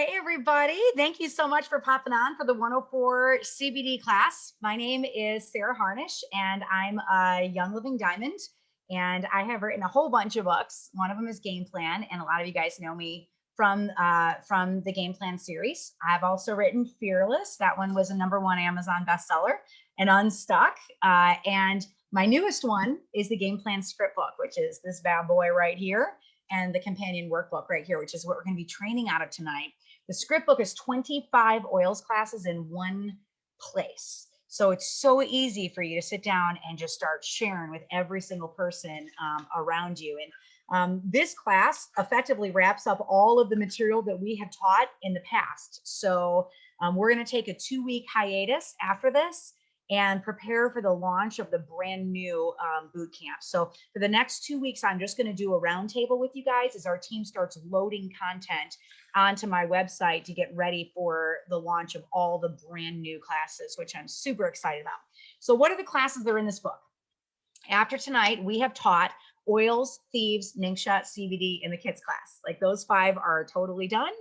Hey, everybody. Thank you so much for popping on for the 104 CBD class. My name is Sarah Harnish, and I'm a Young Living Diamond. And I have written a whole bunch of books. One of them is Game Plan, and a lot of you guys know me from the Game Plan series. I've also written Fearless. That one was a #1 Amazon bestseller, and Unstuck. And my newest one is the Game Plan Scriptbook, which is this bad boy right here, and the companion workbook right here, which is what we're going to be training out of tonight. The Scriptbook is 25 oils classes in one place. So it's so easy for you to sit down and just start sharing with every single person around you. And this class effectively wraps up all of the material that we have taught in the past. So we're going to take a 2-week hiatus after this and prepare for the launch of the brand new boot camp. So for the next 2 weeks, I'm just going to do a roundtable with you guys as our team starts loading content onto my website to get ready for the launch of all the brand new classes, which I'm super excited about. So what are the classes that are in this book? After tonight, we have taught oils, thieves, Ningxia, CBD, in the kids class. Like those 5 are totally done.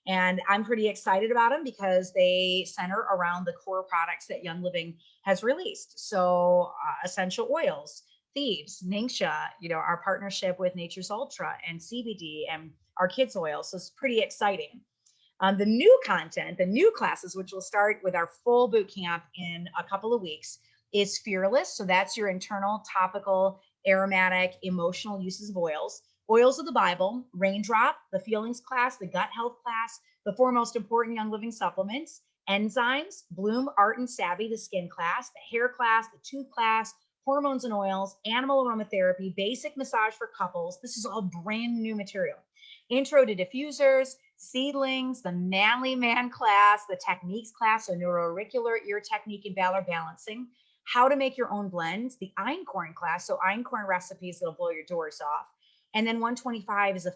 And I'm pretty excited about them because they center around the core products that Young Living has released. So essential oils, thieves, Ningxia, our partnership with Nature's Ultra and CBD and our kids oil. So it's pretty exciting. The new content, the new classes, which will start with our full boot camp in a couple of weeks, is Fearless. So that's your internal, topical, aromatic, emotional uses of oils. Oils of the Bible, Raindrop, the Feelings class, the Gut Health class, the 4 most important Young Living supplements, Enzymes, Bloom, Art, and Savvy, the skin class, the hair class, the tooth class, hormones and oils, animal aromatherapy, basic massage for couples. This is all brand new material. Intro to diffusers, seedlings, the manly man class, the techniques class, so neuroauricular, ear technique, and valor balancing, how to make your own blends, the einkorn class, so einkorn recipes that'll blow your doors off. And then 125 is a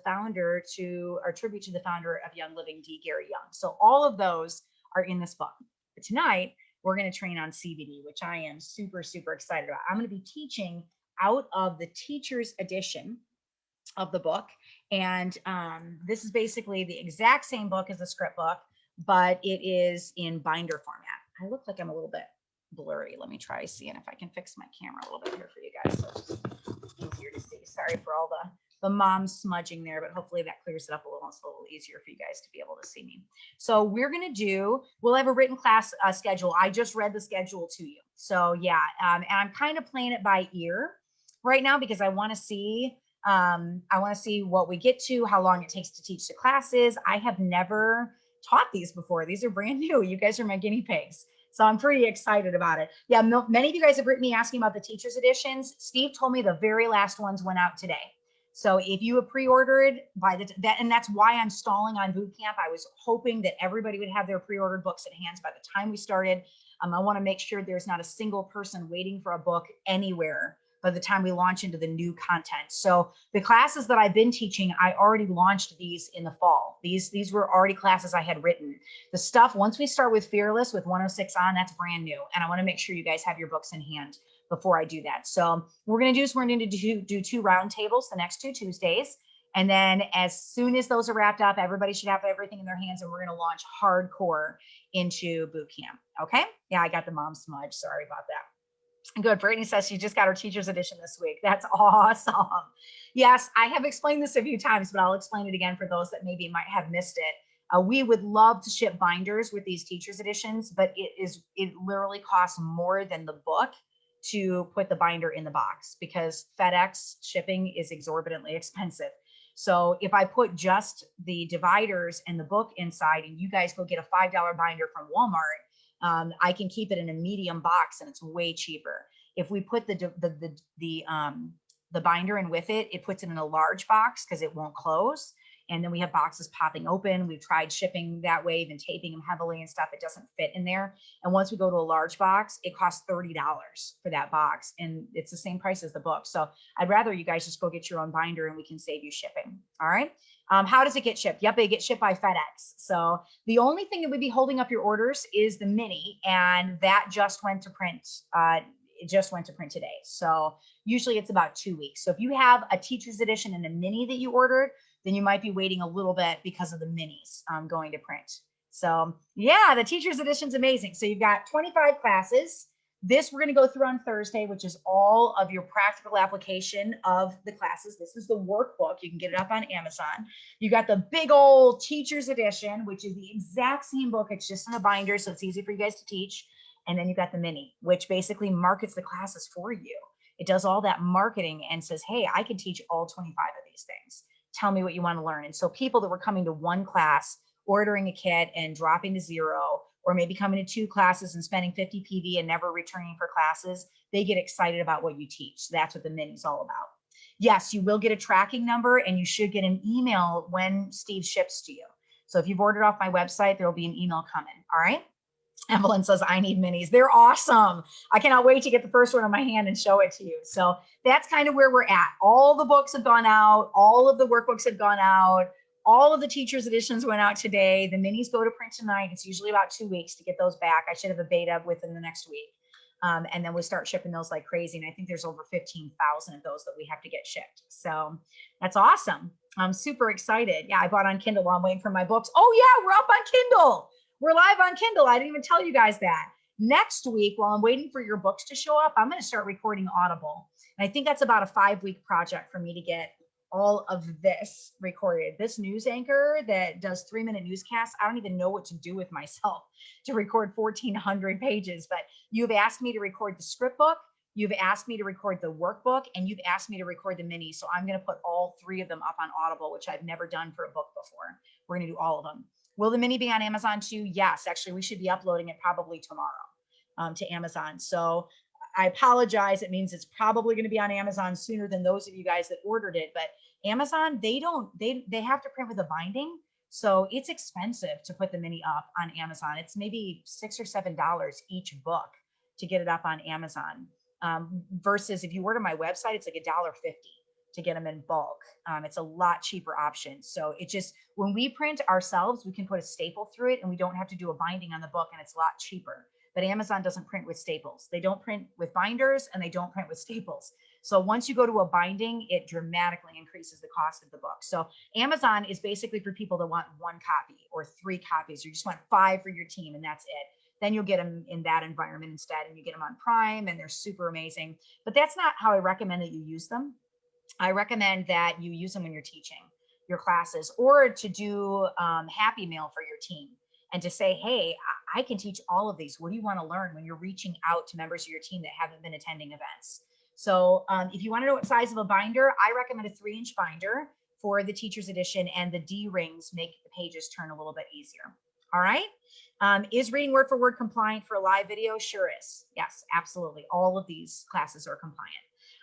tribute to the founder of Young Living, D. Gary Young. So all of those are in this book. But tonight, we're going to train on CBD, which I am super, super excited about. I'm going to be teaching out of the teacher's edition of the book. And this is basically the exact same book as the script book, but it is in binder format. I look like I'm a little bit blurry. Let me try seeing if I can fix my camera a little bit here for you guys. So it's just easier to see. Sorry for all the mom smudging there, but hopefully that clears it up a little. It's a little easier for you guys to be able to see me. So we'll have a written class schedule. I just read the schedule to you. So yeah, and I'm kind of playing it by ear right now because I want to see what we get to, how long it takes to teach the classes. I have never taught these before. These are brand new. You guys are my guinea pigs. So I'm pretty excited about it. Yeah, many of you guys have written me asking about the teacher's editions. Steve told me the very last ones went out today. So if you have pre-ordered and that's why I'm stalling on boot camp. I was hoping that everybody would have their pre-ordered books at hands by the time we started. I want to make sure there's not a single person waiting for a book anywhere by the time we launch into the new content. So the classes that I've been teaching, I already launched these in the fall. These were already classes I had written. The stuff, once we start with Fearless with 106 on, that's brand new. And I want to make sure you guys have your books in hand before I do that. So we're going to do 2 roundtables the next 2 Tuesdays. And then as soon as those are wrapped up, everybody should have everything in their hands and we're going to launch hardcore into boot camp. Okay. Yeah, I got the mom smudge. Sorry about that. Good. Brittany says she just got her teacher's edition this week. That's awesome. Yes, I have explained this a few times, but I'll explain it again for those that maybe might have missed it. We would love to ship binders with these teacher's editions, but it literally costs more than the book to put the binder in the box because FedEx shipping is exorbitantly expensive. So if I put just the dividers and the book inside and you guys go get a $5 binder from Walmart, I can keep it in a medium box and it's way cheaper. If we put the binder in with it, it puts it in a large box because it won't close. And then we have boxes popping open. We've tried shipping that way, even taping them heavily and stuff. It doesn't fit in there. And once we go to a large box, it costs $30 for that box. And it's the same price as the book. So I'd rather you guys just go get your own binder and we can save you shipping. All right. How does it get shipped? Yep, they get shipped by FedEx. So the only thing that would be holding up your orders is the mini, and that just went to print. It just went to print today. So usually it's about 2 weeks. So if you have a teacher's edition and a mini that you ordered, then you might be waiting a little bit because of the minis going to print. So yeah, the teacher's edition is amazing. So you've got 25 classes. This we're going to go through on Thursday, which is all of your practical application of the classes. This is the workbook. You can get it up on Amazon. You got the big old teacher's edition, which is the exact same book. It's just in a binder, so it's easy for you guys to teach. And then you got the mini, which basically markets the classes for you. It does all that marketing and says, hey, I can teach all 25 of these things. Tell me what you want to learn. And so people that were coming to one class, ordering a kit and dropping to zero, or maybe coming to 2 classes and spending 50 PV and never returning for classes, they get excited about what you teach. So that's what the mini is all about. Yes, you will get a tracking number and you should get an email when Steve ships to you. So if you've ordered off my website, there will be an email coming. All right. Evelyn says, I need minis. They're awesome. I cannot wait to get the first one in my hand and show it to you. So that's kind of where we're at. All the books have gone out. All of the workbooks have gone out. All of the teacher's editions went out today. The minis go to print tonight. It's usually about 2 weeks to get those back. I should have a beta within the next week. And then we start shipping those like crazy. And I think there's over 15,000 of those that we have to get shipped. So that's awesome. I'm super excited. Yeah, I bought on Kindle while I'm waiting for my books. Oh yeah, we're up on Kindle. We're live on Kindle. I didn't even tell you guys that. Next week, while I'm waiting for your books to show up, I'm going to start recording Audible. And I think that's about a 5-week project for me to get all of this recorded. This news anchor that does 3-minute newscasts, I don't even know what to do with myself to record 1,400 pages. But you've asked me to record the script book, you've asked me to record the workbook, and you've asked me to record the mini. So I'm going to put all 3 of them up on Audible, which I've never done for a book before. We're going to do all of them. Will the mini be on Amazon too? Yes, actually, we should be uploading it probably tomorrow to Amazon. So I apologize. It means it's probably going to be on Amazon sooner than those of you guys that ordered it. But Amazon, they have to print with a binding. So it's expensive to put the mini up on Amazon. It's maybe $6 or $7 each book to get it up on Amazon. Versus if you order my website, it's like $1.50 to get them in bulk. It's a lot cheaper option. So it just, when we print ourselves, we can put a staple through it and we don't have to do a binding on the book, and it's a lot cheaper. But Amazon doesn't print with staples. They don't print with binders and they don't print with staples. So once you go to a binding, it dramatically increases the cost of the book. So Amazon is basically for people that want 1 copy or 3 copies, or you just want 5 for your team and that's it. Then you'll get them in that environment instead, and you get them on Prime and they're super amazing. But that's not how I recommend that you use them. I recommend that you use them when you're teaching your classes, or to do Happy Mail for your team and to say, hey, I can teach all of these. What do you want to learn, when you're reaching out to members of your team that haven't been attending events? So if you want to know what size of a binder, I recommend a 3-inch binder for the teacher's edition, and the D rings make the pages turn a little bit easier. All right. Is reading word for word compliant for a live video? Sure is. Yes, absolutely. All of these classes are compliant.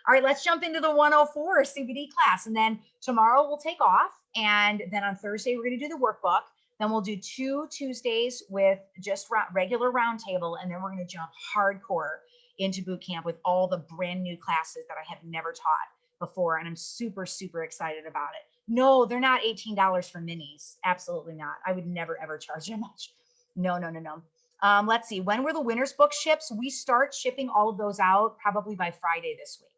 All right, let's jump into the 104 CBD class. And then tomorrow we'll take off. And then on Thursday, we're going to do the workbook. Then we'll do 2 Tuesdays with just regular roundtable. And then we're going to jump hardcore into boot camp with all the brand new classes that I have never taught before. And I'm super, super excited about it. No, they're not $18 for minis. Absolutely not. I would never, ever charge that much. No. Let's see. When were the winners book ships? We start shipping all of those out probably by Friday this week.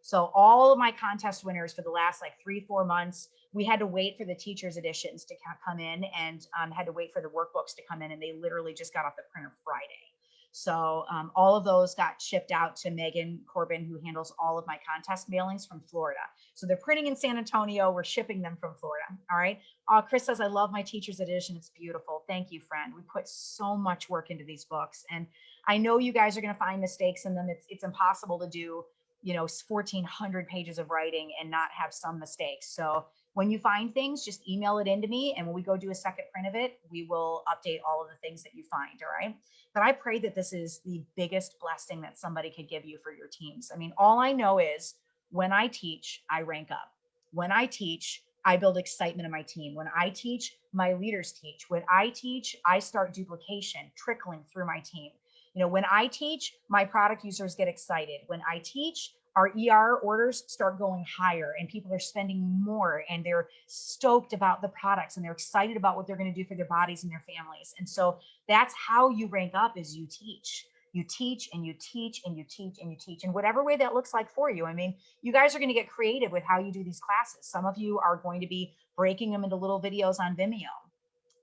So all of my contest winners for the last like 3-4 months, we had to wait for the teacher's editions to come in, and had to wait for the workbooks to come in, and they literally just got off the printer Friday. So all of those got shipped out to Megan Corbin, who handles all of my contest mailings from Florida. So they're printing in San Antonio. We're shipping them from Florida. All right. Chris says, I love my teacher's edition. It's beautiful. Thank you, friend. We put so much work into these books, and I know you guys are going to find mistakes in them. It's impossible to do 1,400 pages of writing and not have some mistakes. So when you find things, just email it into me. And when we go do a second print of it, we will update all of the things that you find. All right. But I pray that this is the biggest blessing that somebody could give you for your teams. I mean, all I know is when I teach, I rank up. When I teach, I build excitement in my team. When I teach, my leaders teach. When I teach, I start duplication trickling through my team. When I teach, my product users get excited. When I teach, our ER orders start going higher, and people are spending more, and they're stoked about the products, and they're excited about what they're going to do for their bodies and their families. And so that's how you rank up, is you teach. You teach and you teach and you teach and you teach in whatever way that looks like for you. I mean, you guys are going to get creative with how you do these classes. Some of you are going to be breaking them into little videos on Vimeo.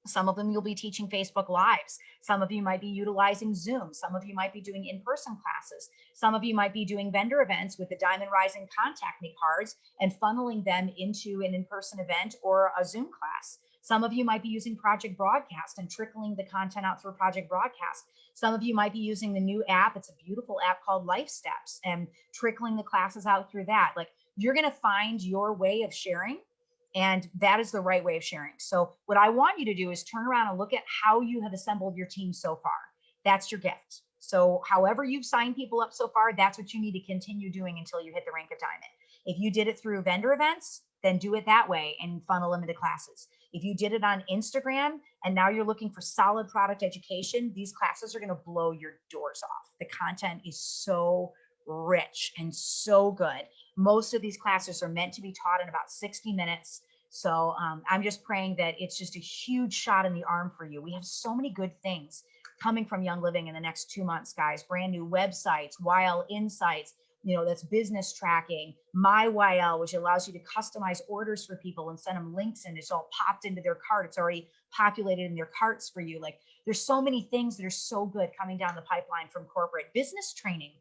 Some of them you'll be teaching Facebook Lives. Some of you might be utilizing Zoom. Some of you might be doing in-person classes. Some of you might be doing vendor events with the Diamond Rising Contact Me cards and funneling them into an in-person event or a Zoom class. Some of you might be using Project Broadcast and trickling the content out through Project Broadcast. Some of you might be using the new app. It's a beautiful app called Life Steps and trickling the classes out through that. Like, you're going to find your way of sharing, and that is the right way of sharing. So what I want you to do is turn around and look at how you have assembled your team so far. That's your gift. So however you've signed people up so far, that's what you need to continue doing until you hit the rank of diamond. If you did it through vendor events, then do it that way and funnel them into classes. If you did it on Instagram and now you're looking for solid product education, these classes are going to blow your doors off. The content is so rich and so good. Most of these classes are meant to be taught in about 60 minutes. So I'm just praying that it's just a huge shot in the arm for you. We have so many good things coming from Young Living in the next 2 months, guys. Brand new websites, YL Insights, that's business tracking, my YL, which allows you to customize orders for people and send them links, and it's all popped into their cart. It's already populated in their carts for you. Like, there's so many things that are so good coming down the pipeline from corporate business training.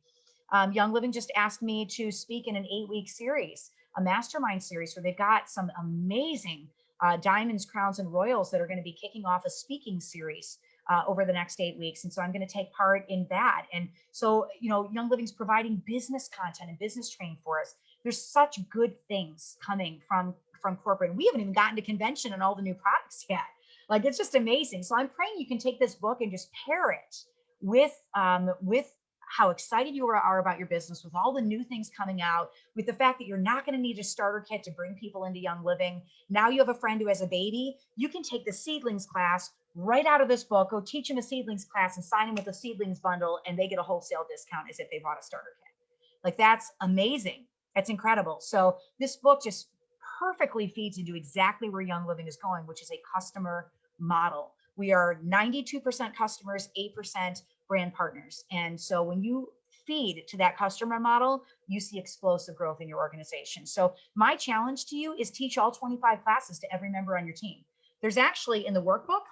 Young Living just asked me to speak in an 8-week series, a mastermind series, where they've got some amazing diamonds, crowns, and royals that are going to be kicking off a speaking series over the next 8 weeks. And so I'm going to take part in that. And so, Young Living's providing business content and business training for us. There's such good things coming from corporate. We haven't even gotten to convention and all the new products yet. Like, it's just amazing. So I'm praying you can take this book and just pair it with how excited you are about your business, with all the new things coming out, with the fact that you're not going to need a starter kit to bring people into Young Living. Now you have a friend who has a baby. You can take the seedlings class right out of this book, go teach them a seedlings class and sign them with a seedlings bundle, and they get a wholesale discount as if they bought a starter kit. Like, that's amazing. That's incredible. So this book just perfectly feeds into exactly where Young Living is going, which is a customer model. We are 92% customers, 8% brand partners. And so when you feed to that customer model, you see explosive growth in your organization. So my challenge to you is teach all 25 classes to every member on your team. There's actually, in the workbook,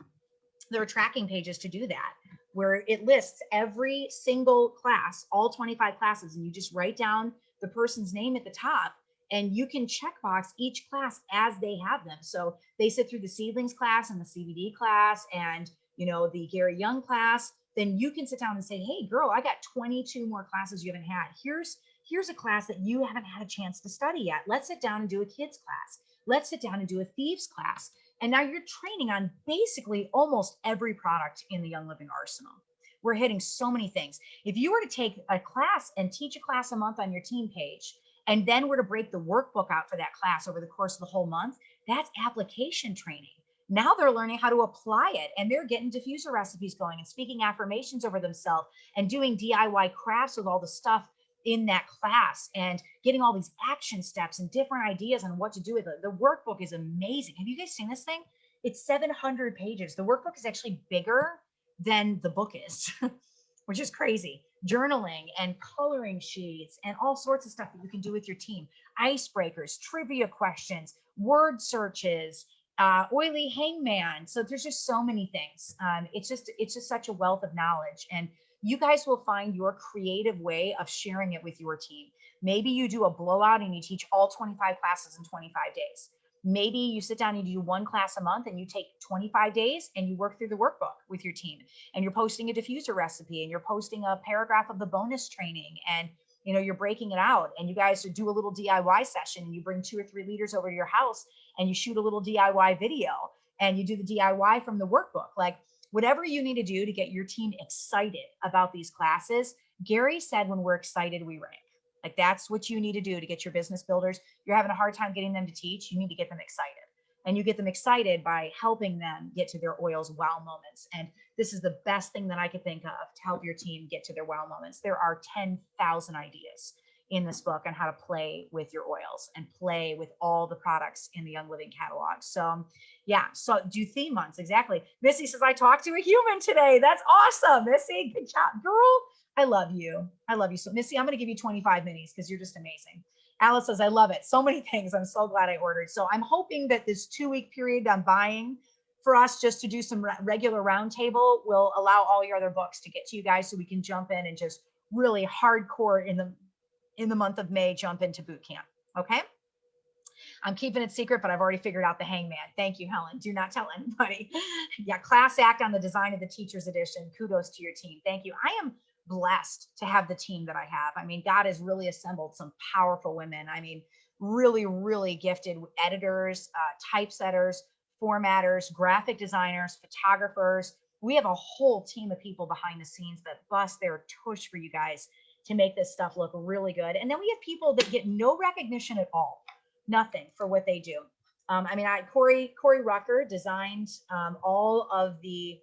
there are tracking pages to do that, where it lists every single class, all 25 classes, and you just write down the person's name at the top, and you can checkbox each class as they have them. So they sit through the seedlings class and the CBD class and the Gary Young class. Then you can sit down and say, hey, girl, I got 22 more classes you haven't had. Here's a class that you haven't had a chance to study yet. Let's sit down and do a kids class. Let's sit down and do a thieves class. And now you're training on basically almost every product in the Young Living arsenal. We're hitting so many things. If you were to take a class and teach a class a month on your team page, and then were to break the workbook out for that class over the course of the whole month, that's application training. Now they're learning how to apply it, and they're getting diffuser recipes going and speaking affirmations over themselves and doing DIY crafts with all the stuff in that class and getting all these action steps and different ideas on what to do with it. The workbook is amazing. Have you guys seen this thing? It's 700 pages. The workbook is actually bigger than the book is, which is crazy. Journaling and coloring sheets and all sorts of stuff that you can do with your team. Icebreakers, trivia questions, word searches, oily hangman. So there's just so many things. It's just such a wealth of knowledge, and you guys will find your creative way of sharing it with your team. Maybe you do a blowout and you teach all 25 classes in 25 days. Maybe you sit down and you do one class a month and you take 25 days and you work through the workbook with your team, and you're posting a diffuser recipe and you're posting a paragraph of the bonus training, and you're breaking it out, and you guys do a little DIY session, and you bring 2 or 3 leaders over to your house and you shoot a little DIY video and you do the DIY from the workbook. Like, whatever you need to do to get your team excited about these classes. Gary said, when we're excited, we rank. Like, that's what you need to do to get your business builders. You're having a hard time getting them to teach. You need to get them excited, and you get them excited by helping them get to their oils wow moments. And this is the best thing that I could think of to help your team get to their wow moments. There are 10,000 ideas in this book on how to play with your oils and play with all the products in the Young Living catalog. So yeah, so do theme months. Exactly. Missy says, I talked to a human today. That's awesome. Missy, good job, girl. I love you. I love you. So Missy, I'm going to give you 25 minis because you're just amazing. Alice says, I love it. So many things. I'm so glad I ordered. So I'm hoping that this 2-week period I'm buying for us just to do some regular roundtable will allow all your other books to get to you guys so we can jump in and just really hardcore in the month of May, jump into boot camp. Okay. I'm keeping it secret, but I've already figured out the hangman. Thank you, Helen. Do not tell anybody. Yeah, class act on the design of the teacher's edition. Kudos to your team. Thank you. I am blessed to have the team that I have. I mean, God has really assembled some powerful women. I mean, really, really gifted editors, typesetters, formatters, graphic designers, photographers. We have a whole team of people behind the scenes that bust their tush for you guys to make this stuff look really good. And then we have people that get no recognition at all, nothing for what they do. I mean, Corey Rucker designed all of the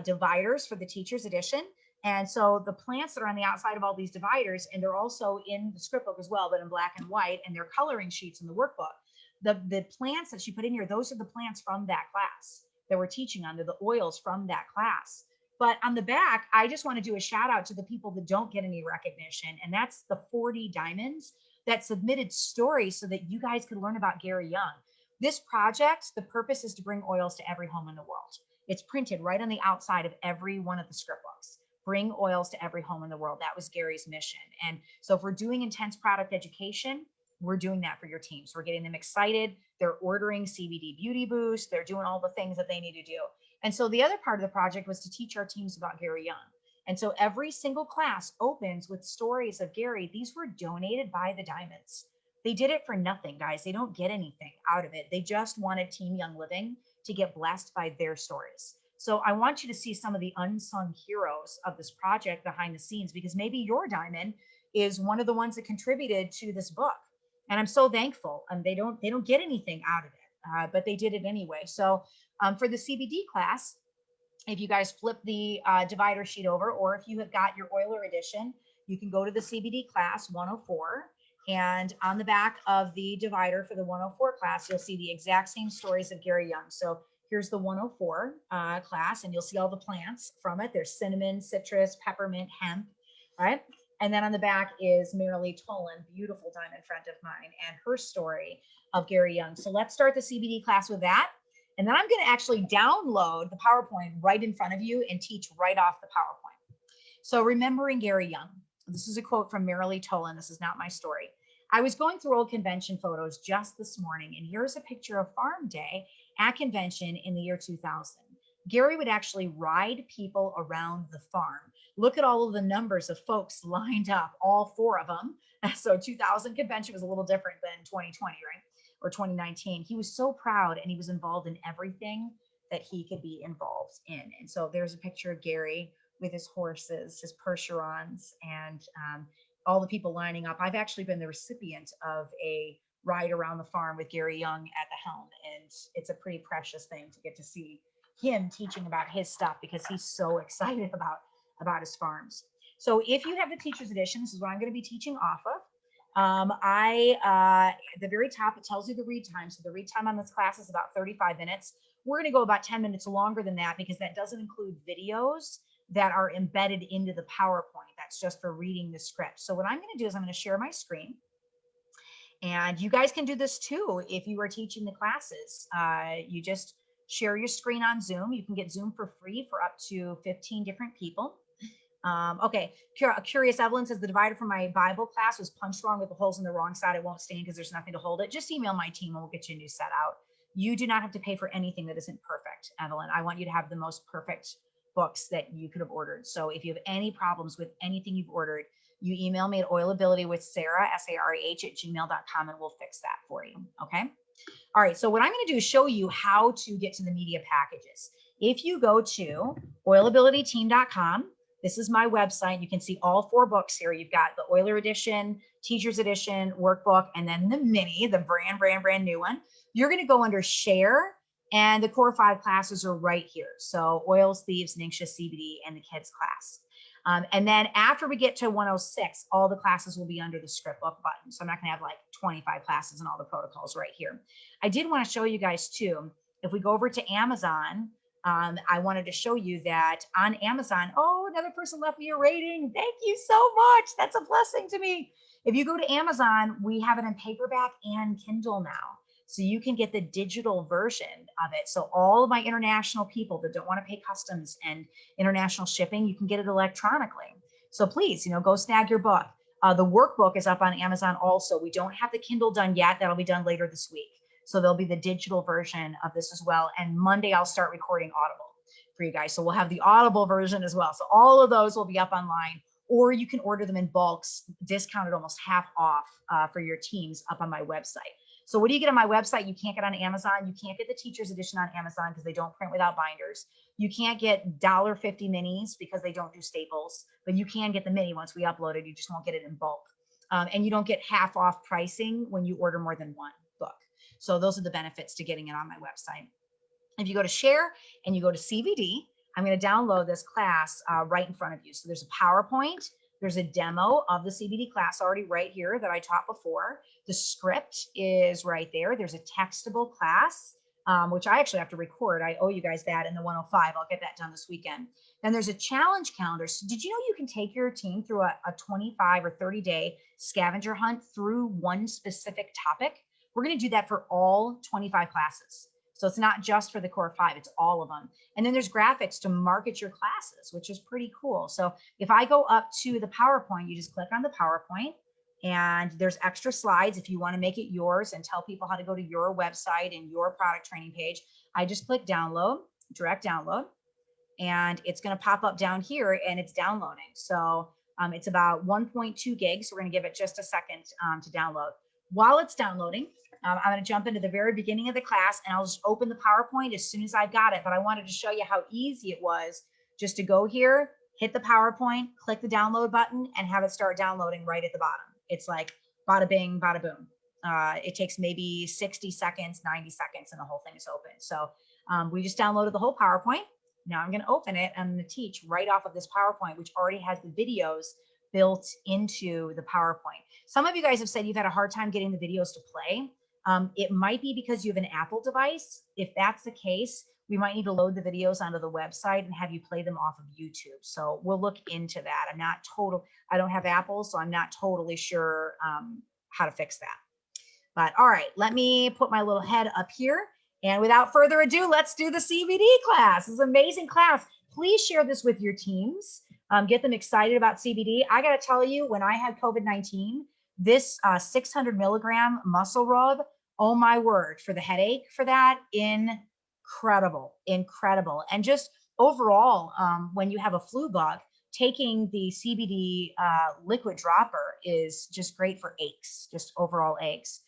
dividers for the teacher's edition. And so the plants that are on the outside of all these dividers, and they're also in the script book as well, but in black and white, and they're coloring sheets in the workbook. The plants that she put in here, those are the plants from that class that we're teaching on. They're the oils from that class. But on the back, I just want to do a shout out to the people that don't get any recognition. And that's the 40 diamonds that submitted stories so that you guys could learn about Gary Young. This project, the purpose is to bring oils to every home in the world. It's printed right on the outside of every one of the script books. Bring oils to every home in the world. That was Gary's mission. And so if we're doing intense product education, we're doing that for your team. So we're getting them excited. They're ordering CBD Beauty Boost. They're doing all the things that they need to do. And so the other part of the project was to teach our teams about Gary Young. And so every single class opens with stories of Gary. These were donated by the Diamonds. They did it for nothing, guys. They don't get anything out of it. They just wanted Team Young Living to get blessed by their stories. So I want you to see some of the unsung heroes of this project behind the scenes, because maybe your diamond is one of the ones that contributed to this book. And I'm so thankful. And they don't get anything out of it, but they did it anyway. So for the CBD class, if you guys flip the divider sheet over, or if you have got your Oiler edition, you can go to the CBD class 104. And on the back of the divider for the 104 class, you'll see the exact same stories of Gary Young. So here's the 104 class, and you'll see all the plants from it. There's cinnamon, citrus, peppermint, hemp, right? And then on the back is Marilee Tolan, beautiful diamond friend of mine, and her story of Gary Young. So let's start the CBD class with that. And then I'm going to actually download the PowerPoint right in front of you and teach right off the PowerPoint. So remembering Gary Young. This is a quote from Marilee Tolan. This is not my story. I was going through old convention photos just this morning, and here's a picture of Farm Day at convention in the year 2000. Gary would actually ride people around the farm. Look at all of the numbers of folks lined up, all 4 of them. So 2000 convention was a little different than 2020, right? Or 2019. He was so proud, and he was involved in everything that he could be involved in. And so there's a picture of Gary with his horses, his Percherons, and all the people lining up. I've actually been the recipient of a ride around the farm with Gary Young at the helm, and it's a pretty precious thing to get to see him teaching about his stuff, because he's so excited about his farms. So if you have the teacher's edition, this is what I'm going to be teaching off of. At the very top, it tells you the read time. So the read time on this class is about 35 minutes. We're going to go about 10 minutes longer than that, because that doesn't include videos that are embedded into the PowerPoint. That's just for reading the script. So what I'm going to do is I'm going to share my screen. And you guys can do this too if you are teaching the classes. You just share your screen on Zoom. You can get Zoom for free for up to 15 different people. Okay, Curious Evelyn says the divider for my Bible class was punched wrong with the holes in the wrong side. It won't stand because there's nothing to hold it. Just email my team and we'll get you a new set out. You do not have to pay for anything that isn't perfect, Evelyn. I want you to have the most perfect books that you could have ordered. So if you have any problems with anything you've ordered, you email me at oilabilitywithsarah, SARAH@gmail.com, and we'll fix that for you. Okay. All right. So what I'm going to do is show you how to get to the media packages. If you go to oilabilityteam.com, this is my website. You can see all 4 books here. You've got the Oiler edition, Teacher's edition, workbook, and then the mini, the brand new one. You're going to go under share, and the core 5 classes are right here. So oils, thieves, Ningxia, CBD, and the kids class. And then after we get to 106, all the classes will be under the script book button. So I'm not going to have like 25 classes and all the protocols right here. I did want to show you guys too, if we go over to Amazon, I wanted to show you that on Amazon, oh, another person left me a rating. Thank you so much. That's a blessing to me. If you go to Amazon, we have it in paperback and Kindle now. So you can get the digital version of it. So all of my international people that don't want to pay customs and international shipping, you can get it electronically. So please, go snag your book. The workbook is up on Amazon also. We don't have the Kindle done yet. That'll be done later this week. So there'll be the digital version of this as well. And Monday, I'll start recording Audible for you guys. So we'll have the Audible version as well. So all of those will be up online, or you can order them in bulks, discounted almost half off for your teams up on my website. So what do you get on my website? You can't get on Amazon. You can't get the teacher's edition on Amazon because they don't print without binders. You can't get $1.50 minis because they don't do staples, but you can get the mini once we upload it. You just won't get it in bulk. And you don't get half off pricing when you order more than one book. So those are the benefits to getting it on my website. If you go to share and you go to CBD, I'm going to download this class right in front of you. So there's a PowerPoint. There's a demo of the CBD class already right here that I taught before. The script is right there. There's a textable class, which I actually have to record. I owe you guys that in the 105. I'll get that done this weekend. Then there's a challenge calendar. So did you know you can take your team through a 25 or 30-day scavenger hunt through one specific topic? We're going to do that for all 25 classes. So it's not just for the core 5, it's all of them. And then there's graphics to market your classes, which is pretty cool. So if I go up to the PowerPoint, you just click on the PowerPoint and there's extra slides if you want to make it yours and tell people how to go to your website and your product training page. I just click download, direct download, and it's going to pop up down here and it's downloading. So it's about 1.2 gigs. So we're going to give it just a second to download. While it's downloading, I'm going to jump into the very beginning of the class and I'll just open the PowerPoint as soon as I've got it. But I wanted to show you how easy it was just to go here, hit the PowerPoint, click the download button and have it start downloading right at the bottom. It's like bada bing, bada boom. It takes maybe 60 seconds, 90 seconds, and the whole thing is open. So we just downloaded the whole PowerPoint. Now I'm going to open it. I'm going to teach right off of this PowerPoint, which already has the videos built into the PowerPoint. Some of you guys have said you've had a hard time getting the videos to play. It might be because you have an Apple device. If that's the case, we might need to load the videos onto the website and have you play them off of YouTube. So we'll look into that. I don't have Apple, so I'm not totally sure how to fix that. But all right, let me put my little head up here. And without further ado, let's do the CBD class. This is an amazing class. Please share this with your teams. Get them excited about CBD. I got to tell you, when I had COVID-19, this 600 milligram muscle rub, oh my word, for the headache for that, incredible. And just overall, when you have a flu bug, taking the CBD liquid dropper is just great for aches, just overall aches.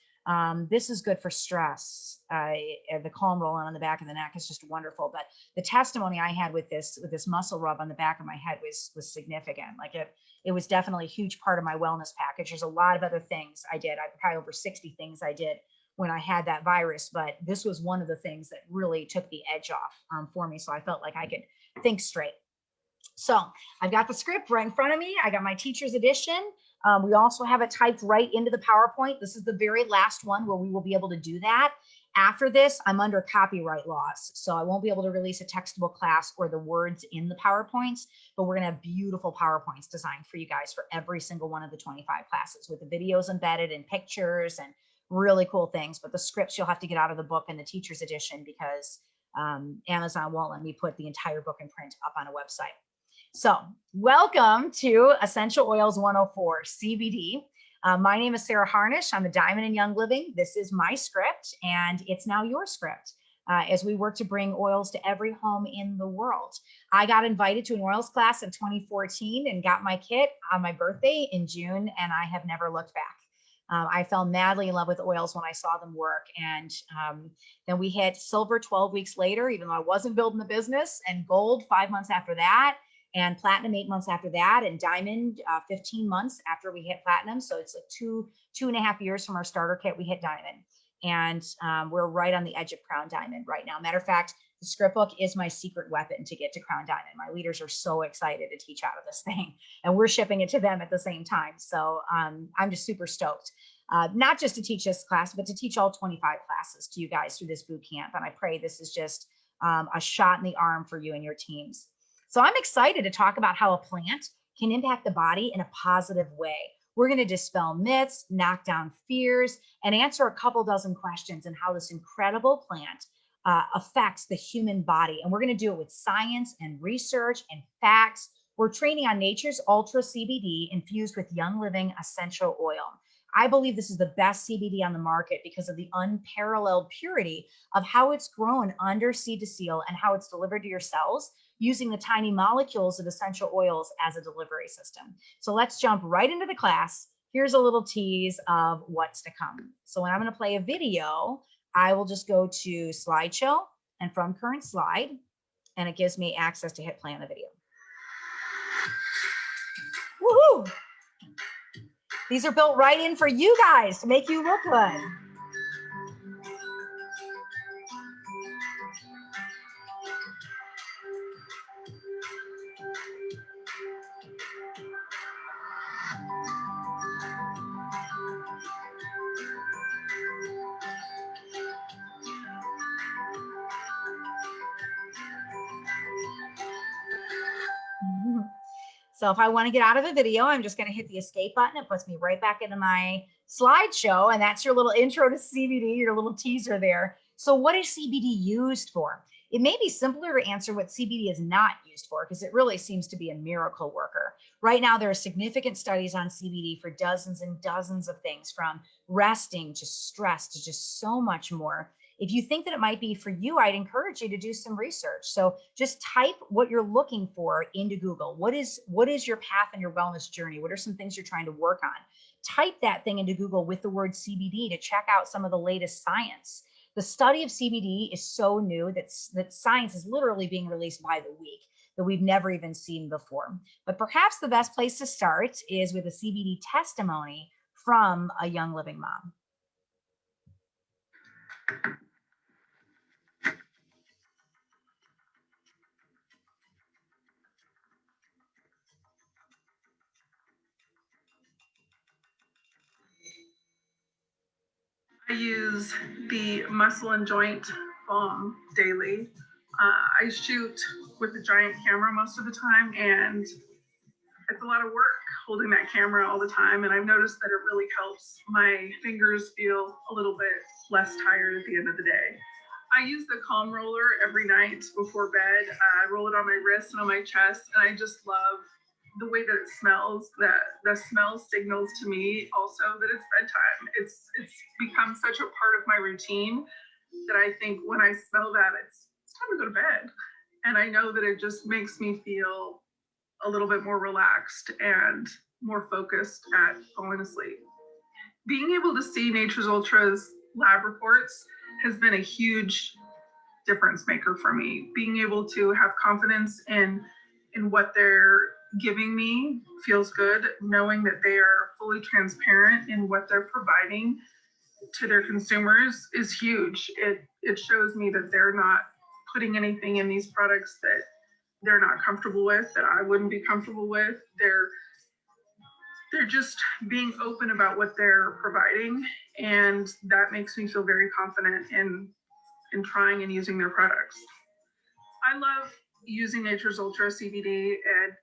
This is good for stress. The calm rolling on the back of the neck is just wonderful. But the testimony I had with this muscle rub on the back of my head was significant. Like it was definitely a huge part of my wellness package. There's a lot of other things I did. I probably over 60 things I did when I had that virus, but this was one of the things that really took the edge off for me. So I felt like I could think straight. So I've got the script right in front of me. I got my teacher's edition. We also have it typed right into the PowerPoint. This is the very last one where we will be able to do that. After this, I'm under copyright laws, so I won't be able to release a textable class or the words in the PowerPoints, but we're gonna have beautiful PowerPoints designed for you guys for every single one of the 25 classes with the videos embedded and pictures and really cool things. But the scripts you'll have to get out of the book in the teacher's edition because Amazon won't let me put the entire book in print up on a website. So welcome to Essential Oils 104 CBD. My name is Sarah Harnish. I'm a Diamond in Young Living. This is my script and it's now your script as we work to bring oils to every home in the world. I got invited to an oils class in 2014 and got my kit on my birthday in June, and I have never looked back. I fell madly in love with oils when I saw them work. And then we hit silver 12 weeks later, even though I wasn't building the business, and gold 5 months after that, and platinum 8 months after that, and diamond 15 months after we hit platinum. So it's like two and a half years from our starter kit, we hit diamond. And we're right on the edge of crown diamond right now. Matter of fact, the script book is my secret weapon to get to crown diamond. My leaders are so excited to teach out of this thing, and we're shipping it to them at the same time. So I'm just super stoked, not just to teach this class, but to teach all 25 classes to you guys through this boot camp. And I pray this is just a shot in the arm for you and your teams. So I'm excited to talk about how a plant can impact the body in a positive way. We're going to dispel myths, knock down fears, and answer a couple dozen questions on how this incredible plant affects the human body. And we're going to do it with science and research and facts. We're training on Nature's Ultra CBD infused with Young Living essential oil. I believe this is the best CBD on the market because of the unparalleled purity of how it's grown under seed to seal and how it's delivered to your cells using the tiny molecules of essential oils as a delivery system. So let's jump right into the class. Here's a little tease of what's to come. So when I'm going to play a video, I will just go to slideshow and from current slide, and it gives me access to hit play on the video. Woohoo! These are built right in for you guys to make you look good. So if I want to get out of a video, I'm just going to hit the escape button. It puts me right back into my slideshow. And that's your little intro to CBD, your little teaser there. So what is CBD used for? It may be simpler to answer what CBD is not used for because it really seems to be a miracle worker. Right now, there are significant studies on CBD for dozens and dozens of things, from resting to stress to just so much more. If you think that it might be for you, I'd encourage you to do some research. So just type what you're looking for into Google. What is your path in your wellness journey? What are some things you're trying to work on? Type that thing into Google with the word CBD to check out some of the latest science. The study of CBD is so new that science is literally being released by the week that we've never even seen before. But perhaps the best place to start is with a CBD testimony from a Young Living mom. I use the muscle and joint balm daily. I shoot with a giant camera most of the time, and it's a lot of work holding that camera all the time. And I've noticed that it really helps my fingers feel a little bit less tired at the end of the day. I use the Calm Roller every night before bed. I roll it on my wrist and on my chest, and I just love the way that it smells. The smell signals to me also that it's bedtime. It's become such a part of my routine that I think when I smell that, it's time to go to bed. And I know that it just makes me feel a little bit more relaxed and more focused at falling asleep. Being able to see Nature's Ultra's lab reports has been a huge difference maker for me. Being able to have confidence in what they're giving me feels good. Knowing that they are fully transparent in what they're providing to their consumers is huge. It shows me that they're not putting anything in these products that they're not comfortable with, that I wouldn't be comfortable with. They're just being open about what they're providing, and that makes me feel very confident in trying and using their products. I love using Nature's Ultra CBD and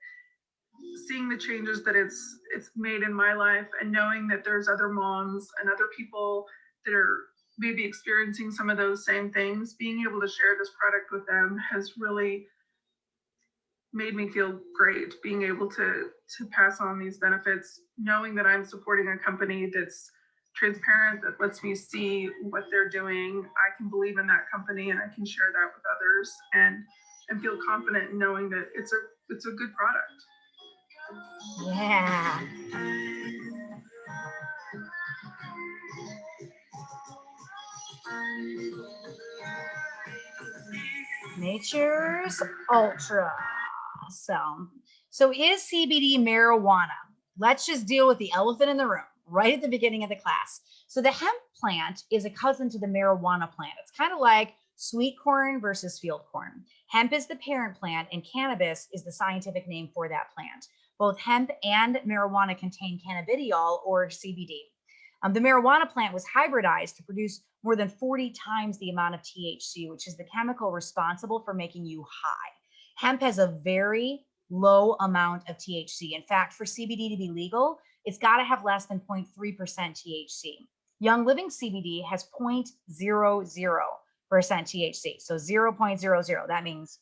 seeing the changes that it's made in my life, and knowing that there's other moms and other people that are maybe experiencing some of those same things. Being able to share this product with them has really made me feel great. Being able to pass on these benefits, knowing that I'm supporting a company that's transparent, that lets me see what they're doing. I can believe in that company and I can share that with others and feel confident in knowing that it's a good product. Yeah. Nature's Ultra. So is CBD marijuana? Let's just deal with the elephant in the room right at the beginning of the class. So the hemp plant is a cousin to the marijuana plant. It's kind of like sweet corn versus field corn. Hemp is the parent plant and cannabis is the scientific name for that plant. Both hemp and marijuana contain cannabidiol or CBD. The marijuana plant was hybridized to produce more than 40 times the amount of THC, which is the chemical responsible for making you high. Hemp has a very low amount of THC. In fact, for CBD to be legal, it's got to have less than 0.3% THC. Young Living CBD has 0.00% THC. So 0.00, that means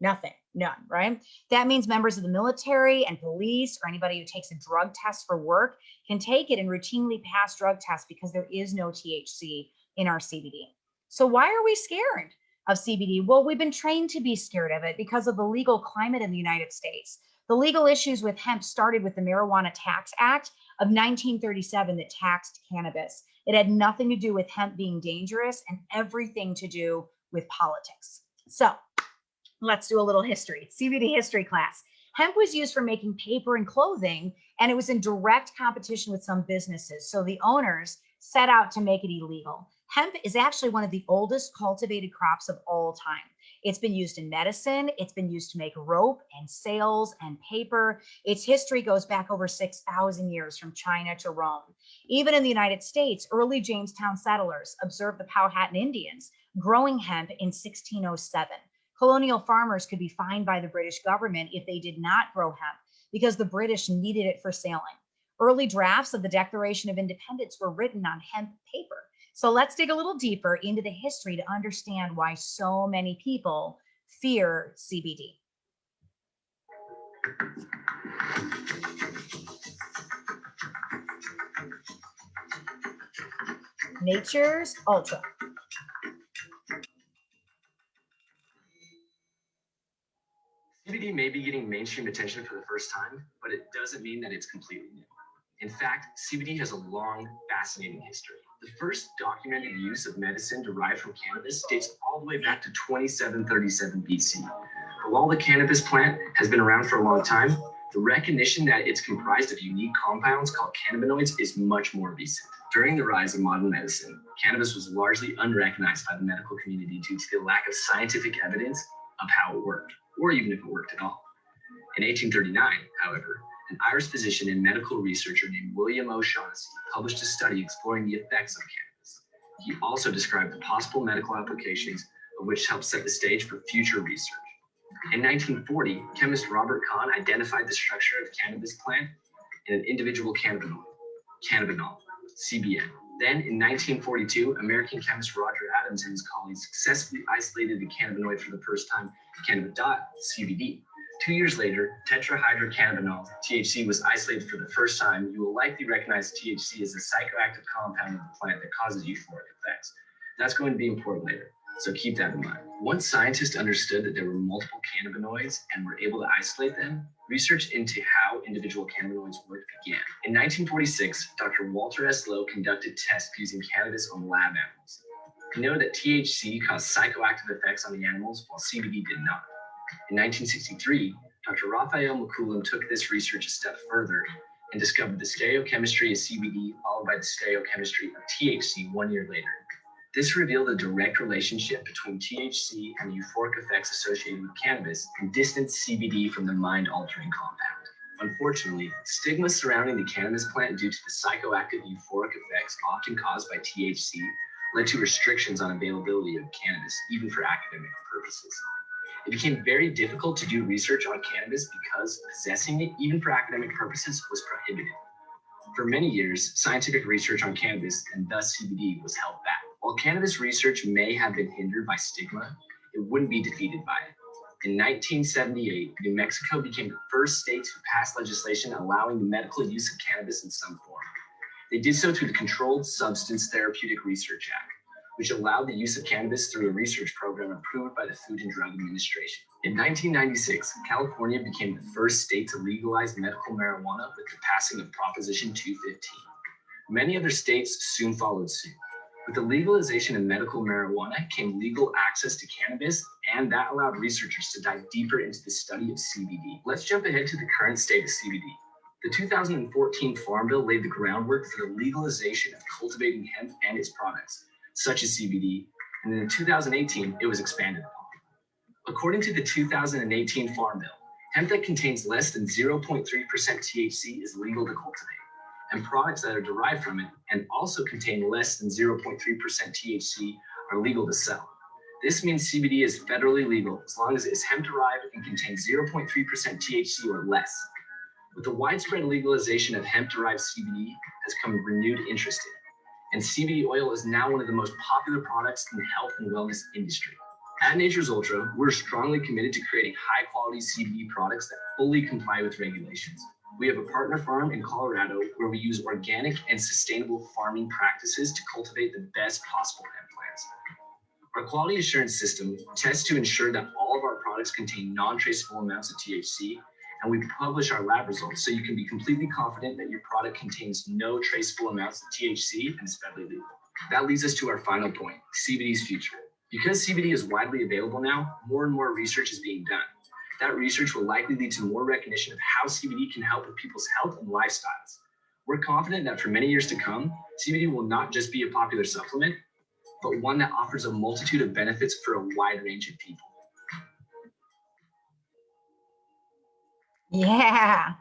nothing, none, right? That means members of the military and police or anybody who takes a drug test for work can take it and routinely pass drug tests because there is no THC in our CBD. So why are we scared of CBD? Well, we've been trained to be scared of it because of the legal climate in the United States. The legal issues with hemp started with the Marijuana Tax Act of 1937 that taxed cannabis. It had nothing to do with hemp being dangerous and everything to do with politics. So let's do a little history. CBD history class. Hemp was used for making paper and clothing, and it was in direct competition with some businesses. So the owners set out to make it illegal. Hemp is actually one of the oldest cultivated crops of all time. It's been used in medicine. It's been used to make rope and sails and paper. Its history goes back over 6,000 years from China to Rome. Even in the United States, early Jamestown settlers observed the Powhatan Indians growing hemp in 1607. Colonial farmers could be fined by the British government if they did not grow hemp because the British needed it for sailing. Early drafts of the Declaration of Independence were written on hemp paper. So let's dig a little deeper into the history to understand why so many people fear CBD. Nature's Ultra. CBD may be getting mainstream attention for the first time, but it doesn't mean that it's completely new. In fact, CBD has a long, fascinating history. The first documented use of medicine derived from cannabis dates all the way back to 2737 BC. But while the cannabis plant has been around for a long time, the recognition that it's comprised of unique compounds called cannabinoids is much more recent. During the rise of modern medicine, cannabis was largely unrecognized by the medical community due to the lack of scientific evidence of how it worked, or even if it worked at all. In 1839, however, an Irish physician and medical researcher named William O'Shaughnessy published a study exploring the effects of cannabis. He also described the possible medical applications of which helped set the stage for future research. In 1940, chemist Robert Kahn identified the structure of the cannabis plant in an individual cannabinol, CBN. Then in 1942, American chemist Roger Adams and his colleagues successfully isolated the cannabinoid for the first time, CBD. 2 years later, tetrahydrocannabinol, THC, was isolated for the first time. You will likely recognize THC as a psychoactive compound of the plant that causes euphoric effects. That's going to be important later, so keep that in mind. Once scientists understood that there were multiple cannabinoids and were able to isolate them, research into how individual cannabinoids work began. In 1946, Dr. Walter S. Lowe conducted tests using cannabis on lab animals. He noted that THC caused psychoactive effects on the animals, while CBD did not. In 1963, Dr. Raphael McCoolum took this research a step further and discovered the stereochemistry of CBD, followed by the stereochemistry of THC 1 year later. This revealed a direct relationship between THC and the euphoric effects associated with cannabis and distanced CBD from the mind-altering compound. Unfortunately, stigma surrounding the cannabis plant due to the psychoactive euphoric effects often caused by THC led to restrictions on availability of cannabis, even for academic purposes. It became very difficult to do research on cannabis because possessing it, even for academic purposes, was prohibited. For many years, scientific research on cannabis, and thus CBD, was held back. While cannabis research may have been hindered by stigma, it wouldn't be defeated by it. In 1978, New Mexico became the first state to pass legislation allowing the medical use of cannabis in some form. They did so through the Controlled Substance Therapeutic Research Act, which allowed the use of cannabis through a research program approved by the Food and Drug Administration. In 1996, California became the first state to legalize medical marijuana with the passing of Proposition 215. Many other states soon followed suit. With the legalization of medical marijuana came legal access to cannabis, and that allowed researchers to dive deeper into the study of CBD. Let's jump ahead to the current state of CBD. The 2014 Farm Bill laid the groundwork for the legalization of cultivating hemp and its products, such as CBD, and in 2018, it was expanded upon. According to the 2018 Farm Bill, hemp that contains less than 0.3% THC is legal to cultivate. and products that are derived from it and also contain less than 0.3% THC are legal to sell. This means CBD is federally legal as long as it is hemp-derived and contains 0.3% THC or less. With the widespread legalization of hemp-derived CBD has come renewed interest in it, and CBD oil is now one of the most popular products in the health and wellness industry. At Nature's Ultra, we're strongly committed to creating high-quality CBD products that fully comply with regulations. We have a partner farm in Colorado where we use organic and sustainable farming practices to cultivate the best possible hemp plants. Our quality assurance system tests to ensure that all of our products contain non-traceable amounts of THC, and we publish our lab results so you can be completely confident that your product contains no traceable amounts of THC and is federally legal. That leads us to our final point, CBD's future. Because CBD is widely available now, more and more research is being done. That research will likely lead to more recognition of how CBD can help with people's health and lifestyles. We're confident that for many years to come, CBD will not just be a popular supplement, but one that offers a multitude of benefits for a wide range of people. Yeah.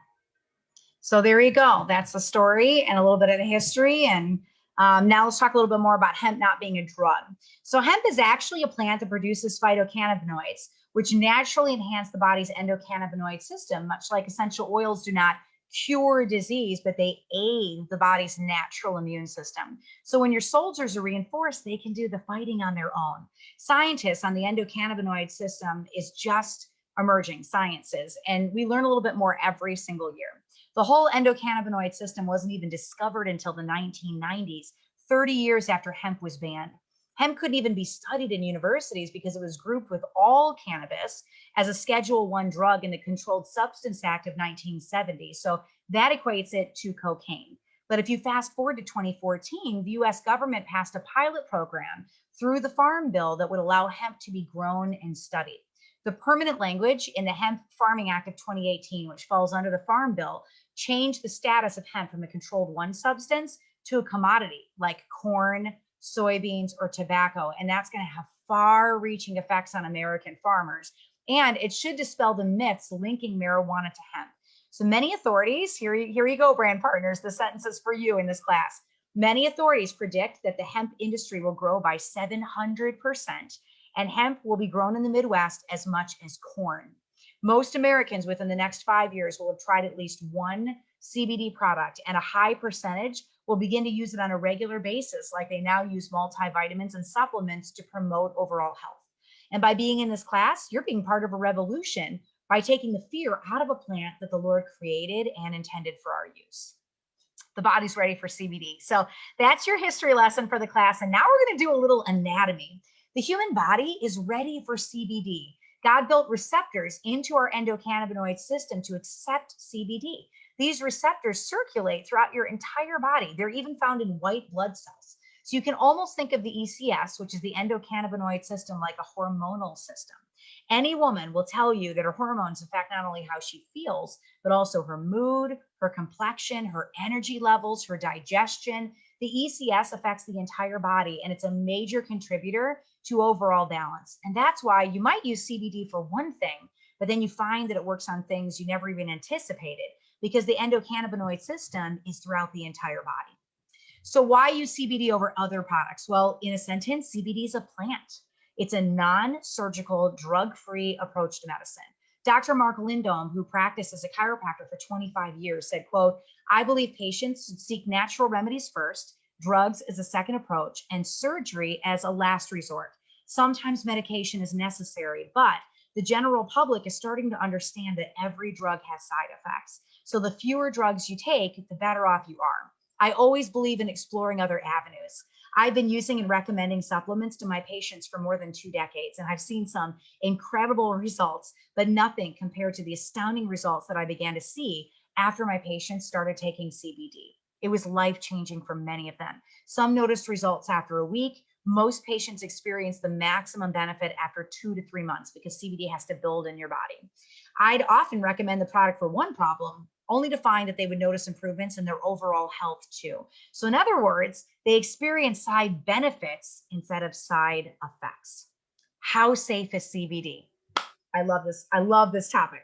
So there you go. That's the story and a little bit of the history. And now let's talk a little bit more about hemp not being a drug. So hemp is actually a plant that produces phytocannabinoids, which naturally enhance the body's endocannabinoid system, much like essential oils do not cure disease, but they aid the body's natural immune system. So when your soldiers are reinforced, they can do the fighting on their own. Scientists on the endocannabinoid system is just emerging sciences, and we learn a little bit more every single year. The whole endocannabinoid system wasn't even discovered until the 1990s, 30 years after hemp was banned. Hemp couldn't even be studied in universities because it was grouped with all cannabis as a Schedule I drug in the Controlled Substance Act of 1970. So that equates it to cocaine. But if you fast forward to 2014, the US government passed a pilot program through the Farm Bill that would allow hemp to be grown and studied. The permanent language in the Hemp Farming Act of 2018, which falls under the Farm Bill, changed the status of hemp from a Controlled I substance to a commodity like corn, soybeans, or tobacco. And that's going to have far-reaching effects on American farmers. And it should dispel the myths linking marijuana to hemp. So many authorities, here you go, brand partners, the sentence is for you in this class. Many authorities predict that the hemp industry will grow by 700%, and hemp will be grown in the Midwest as much as corn. Most Americans within the next 5 years will have tried at least one CBD product, and a high percentage will begin to use it on a regular basis, like they now use multivitamins and supplements to promote overall health. And by being in this class, you're being part of a revolution by taking the fear out of a plant that the Lord created and intended for our use. The body's ready for CBD. So that's your history lesson for the class. And now we're going to do a little anatomy. The human body is ready for CBD. God built receptors into our endocannabinoid system to accept CBD. These receptors circulate throughout your entire body. They're even found in white blood cells. So you can almost think of the ECS, which is the endocannabinoid system, like a hormonal system. Any woman will tell you that her hormones affect not only how she feels, but also her mood, her complexion, her energy levels, her digestion. The ECS affects the entire body, and it's a major contributor to overall balance. And that's why you might use CBD for one thing, but then you find that it works on things you never even anticipated, because the endocannabinoid system is throughout the entire body. So why use CBD over other products? Well, in a sentence, CBD is a plant. It's a non-surgical, drug-free approach to medicine. Dr. Mark Lindholm, who practiced as a chiropractor for 25 years, said, quote, "I believe patients should seek natural remedies first, drugs as a second approach, and surgery as a last resort. Sometimes medication is necessary, but the general public is starting to understand that every drug has side effects. So the fewer drugs you take, the better off you are. I always believe in exploring other avenues. I've been using and recommending supplements to my patients for more than 2 decades, and I've seen some incredible results, but nothing compared to the astounding results that I began to see after my patients started taking CBD. It was life-changing for many of them. Some noticed results after a week. Most patients experience the maximum benefit after 2 to 3 months because CBD has to build in your body. I'd often recommend the product for one problem, only to find that they would notice improvements in their overall health too. So in other words, they experience side benefits instead of side effects. How safe is CBD? I love this. I love this topic.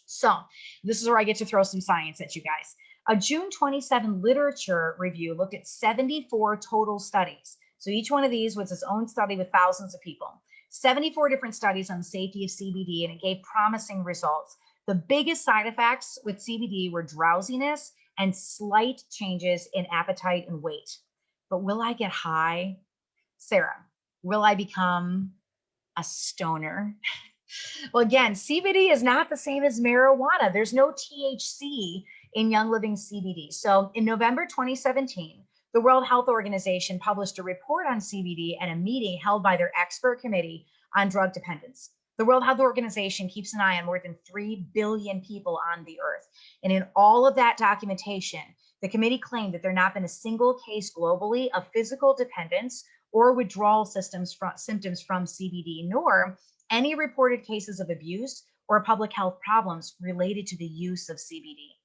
So this is where I get to throw some science at you guys. A June 27 literature review looked at 74 total studies. So each one of these was its own study with thousands of people. 74 different studies on the safety of CBD, and it gave promising results. The biggest side effects with CBD were drowsiness and slight changes in appetite and weight. But will I get high? Sarah, will I become a stoner? Well, again, CBD is not the same as marijuana. There's no THC in Young Living CBD. So in November 2017, the World Health Organization published a report on CBD at a meeting held by their expert committee on drug dependence. The World Health Organization keeps an eye on more than 3 billion people on the earth. And in all of that documentation, the committee claimed that there not been a single case globally of physical dependence or withdrawal symptoms from CBD, nor any reported cases of abuse or public health problems related to the use of CBD.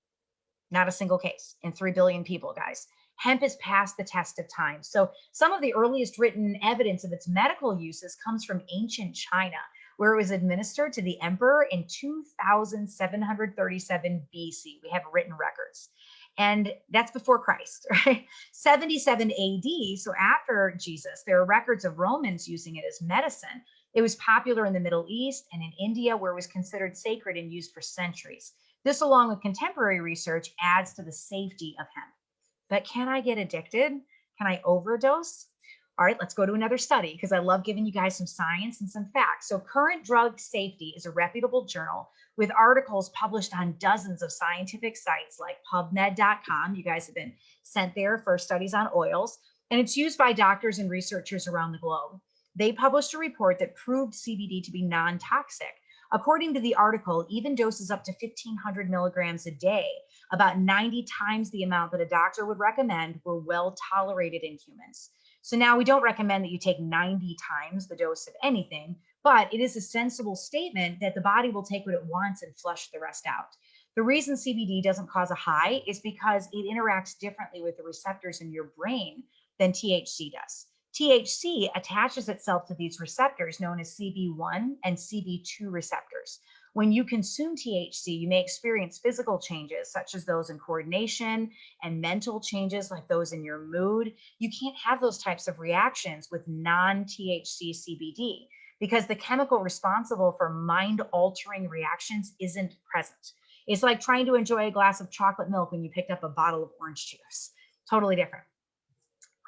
Not a single case in 3 billion people, guys. Hemp has passed the test of time. So some of the earliest written evidence of its medical uses comes from ancient China, where it was administered to the emperor in 2737 BC. We have written records. And that's before Christ, right? 77 AD, so after Jesus, there are records of Romans using it as medicine. It was popular in the Middle East and in India, where it was considered sacred and used for centuries. This, along with contemporary research, adds to the safety of hemp. But can I get addicted? Can I overdose? All right, let's go to another study because I love giving you guys some science and some facts. So Current Drug Safety is a reputable journal with articles published on dozens of scientific sites like PubMed.com. You guys have been sent there for studies on oils, and it's used by doctors and researchers around the globe. They published a report that proved CBD to be non-toxic. According to the article, even doses up to 1,500 milligrams a day, about 90 times the amount that a doctor would recommend, were well tolerated in humans. So now we don't recommend that you take 90 times the dose of anything, but it is a sensible statement that the body will take what it wants and flush the rest out. The reason CBD doesn't cause a high is because it interacts differently with the receptors in your brain than THC does. THC attaches itself to these receptors known as CB1 and CB2 receptors. When you consume THC, you may experience physical changes, such as those in coordination, and mental changes like those in your mood. You can't have those types of reactions with non-THC CBD because the chemical responsible for mind-altering reactions isn't present. It's like trying to enjoy a glass of chocolate milk when you picked up a bottle of orange juice. Totally different.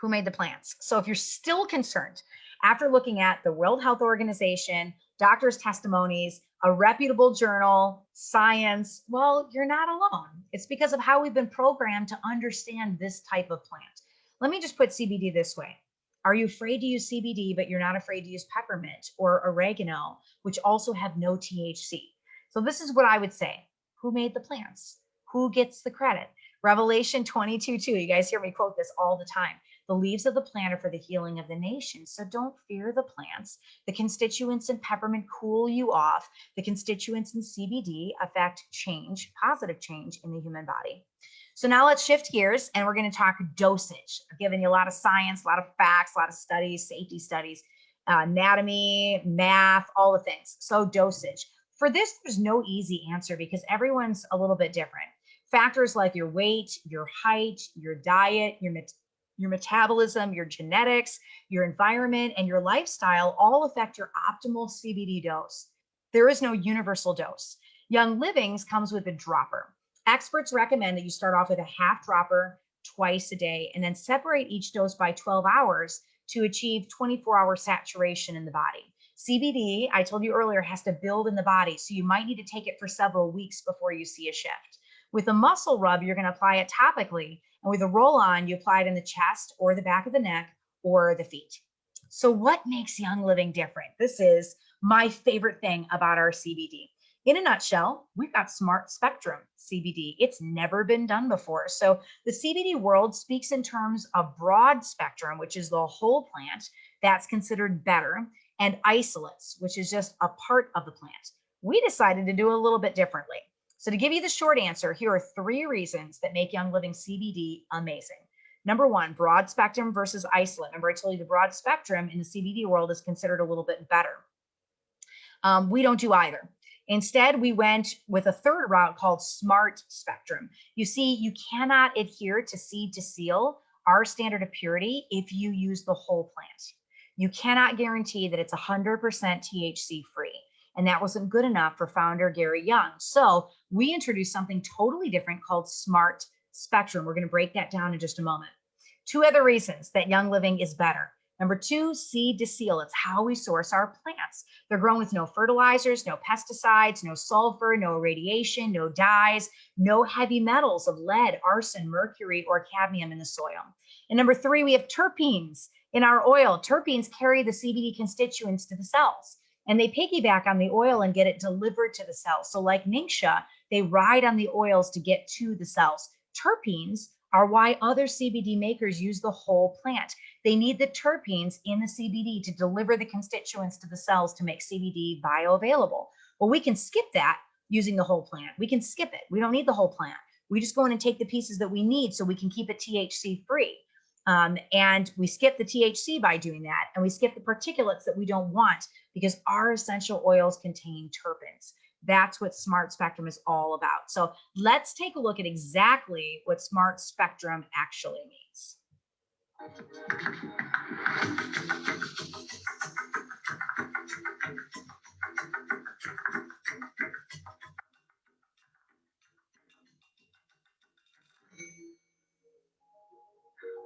Who made the plants? So if you're still concerned after looking at the World Health Organization, doctors' testimonies, a reputable journal, science, well, you're not alone. It's because of how we've been programmed to understand this type of plant. Let me just put CBD this way. Are you afraid to use CBD, but you're not afraid to use peppermint or oregano, which also have no THC? So this is what I would say. Who made the plants? Who gets the credit? Revelation 22:2. You guys hear me quote this all the time. The leaves of the plant are for the healing of the nation. So don't fear the plants. The constituents in peppermint cool you off. The constituents in CBD affect change, positive change in the human body. So now let's shift gears and we're going to talk dosage. I've given you a lot of science, a lot of facts, a lot of studies, safety studies, anatomy, math, all the things. So dosage. For this, there's no easy answer because everyone's a little bit different. Factors like your weight, your height, your diet, your metabolism, your genetics, your environment, and your lifestyle all affect your optimal CBD dose. There is no universal dose. Young Living's comes with a dropper. Experts recommend that you start off with a half dropper twice a day and then separate each dose by 12 hours to achieve 24-hour saturation in the body. CBD, I told you earlier, has to build in the body, so you might need to take it for several weeks before you see a shift. With a muscle rub, you're going to apply it topically, and with a roll-on, you apply it in the chest or the back of the neck or the feet. So what makes Young Living different? This is my favorite thing about our CBD. In a nutshell, we've got Smart Spectrum CBD. It's never been done before. So the CBD world speaks in terms of broad spectrum, which is the whole plant, that's considered better, and isolates, which is just a part of the plant. We decided to do a little bit differently. So to give you the short answer, here are 3 reasons that make Young Living CBD amazing. Number 1, broad spectrum versus isolate. Remember, I told you the broad spectrum in the CBD world is considered a little bit better. We don't do either. Instead, we went with a third route called Smart Spectrum. You see, you cannot adhere to seed to seal, our standard of purity, if you use the whole plant. You cannot guarantee that it's 100% THC free. And that wasn't good enough for founder Gary Young. So we introduced something totally different called Smart Spectrum. We're going to break that down in just a moment. 2 other reasons that Young Living is better. Number 2, seed to seal. It's how we source our plants. They're grown with no fertilizers, no pesticides, no sulfur, no irradiation, no dyes, no heavy metals of lead, arson, mercury, or cadmium in the soil. And number 3, we have terpenes in our oil. Terpenes carry the CBD constituents to the cells, and they piggyback on the oil and get it delivered to the cells. So like Ningxia, they ride on the oils to get to the cells. Terpenes are why other CBD makers use the whole plant. They need the terpenes in the CBD to deliver the constituents to the cells to make CBD bioavailable. Well, we can skip that using the whole plant. We can skip it. We don't need the whole plant. We just go in and take the pieces that we need so we can keep it THC free. And we skip the THC by doing that. And we skip the particulates that we don't want because our essential oils contain terpenes. That's what Smart Spectrum is all about. So let's take a look at exactly what Smart Spectrum actually means.